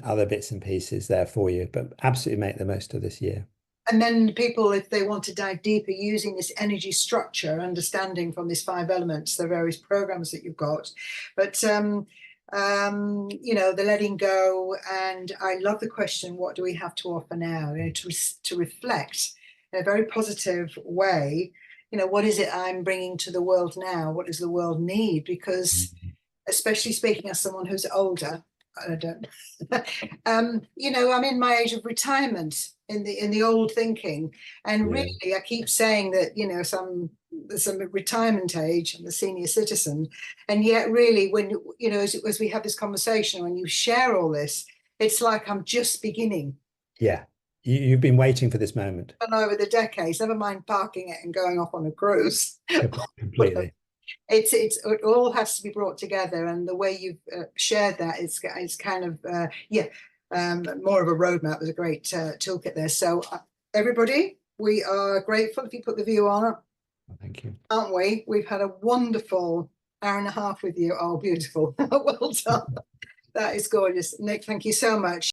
and pieces there for you. But absolutely make the most of this year. And then people, if they want to dive deeper using this energy structure, understanding from these 5 elements, the various programs that you've got. But you know, the letting go, and I love the question, what do we have to offer now? You know, to reflect in a very positive way, you know, what is it I'm bringing to the world now? What does the world need? Because especially speaking as someone who's older, I don't you know, I'm in my age of retirement in the old thinking, and really I keep saying that, you know, some retirement age, I'm the senior citizen, and yet really when, you know, as we have this conversation, when you share all this, it's like I'm just beginning. Yeah, you've been waiting for this moment. And over the decades, never mind parking it and going off on a cruise. Completely. It all has to be brought together, and the way you've shared that is kind of more of a roadmap. There's a great toolkit there. So everybody, we are grateful if you put the view on. Well, thank you. Aren't we? We've had a wonderful hour and a half with you. Oh, beautiful. Well done. That is gorgeous. Nick, thank you so much.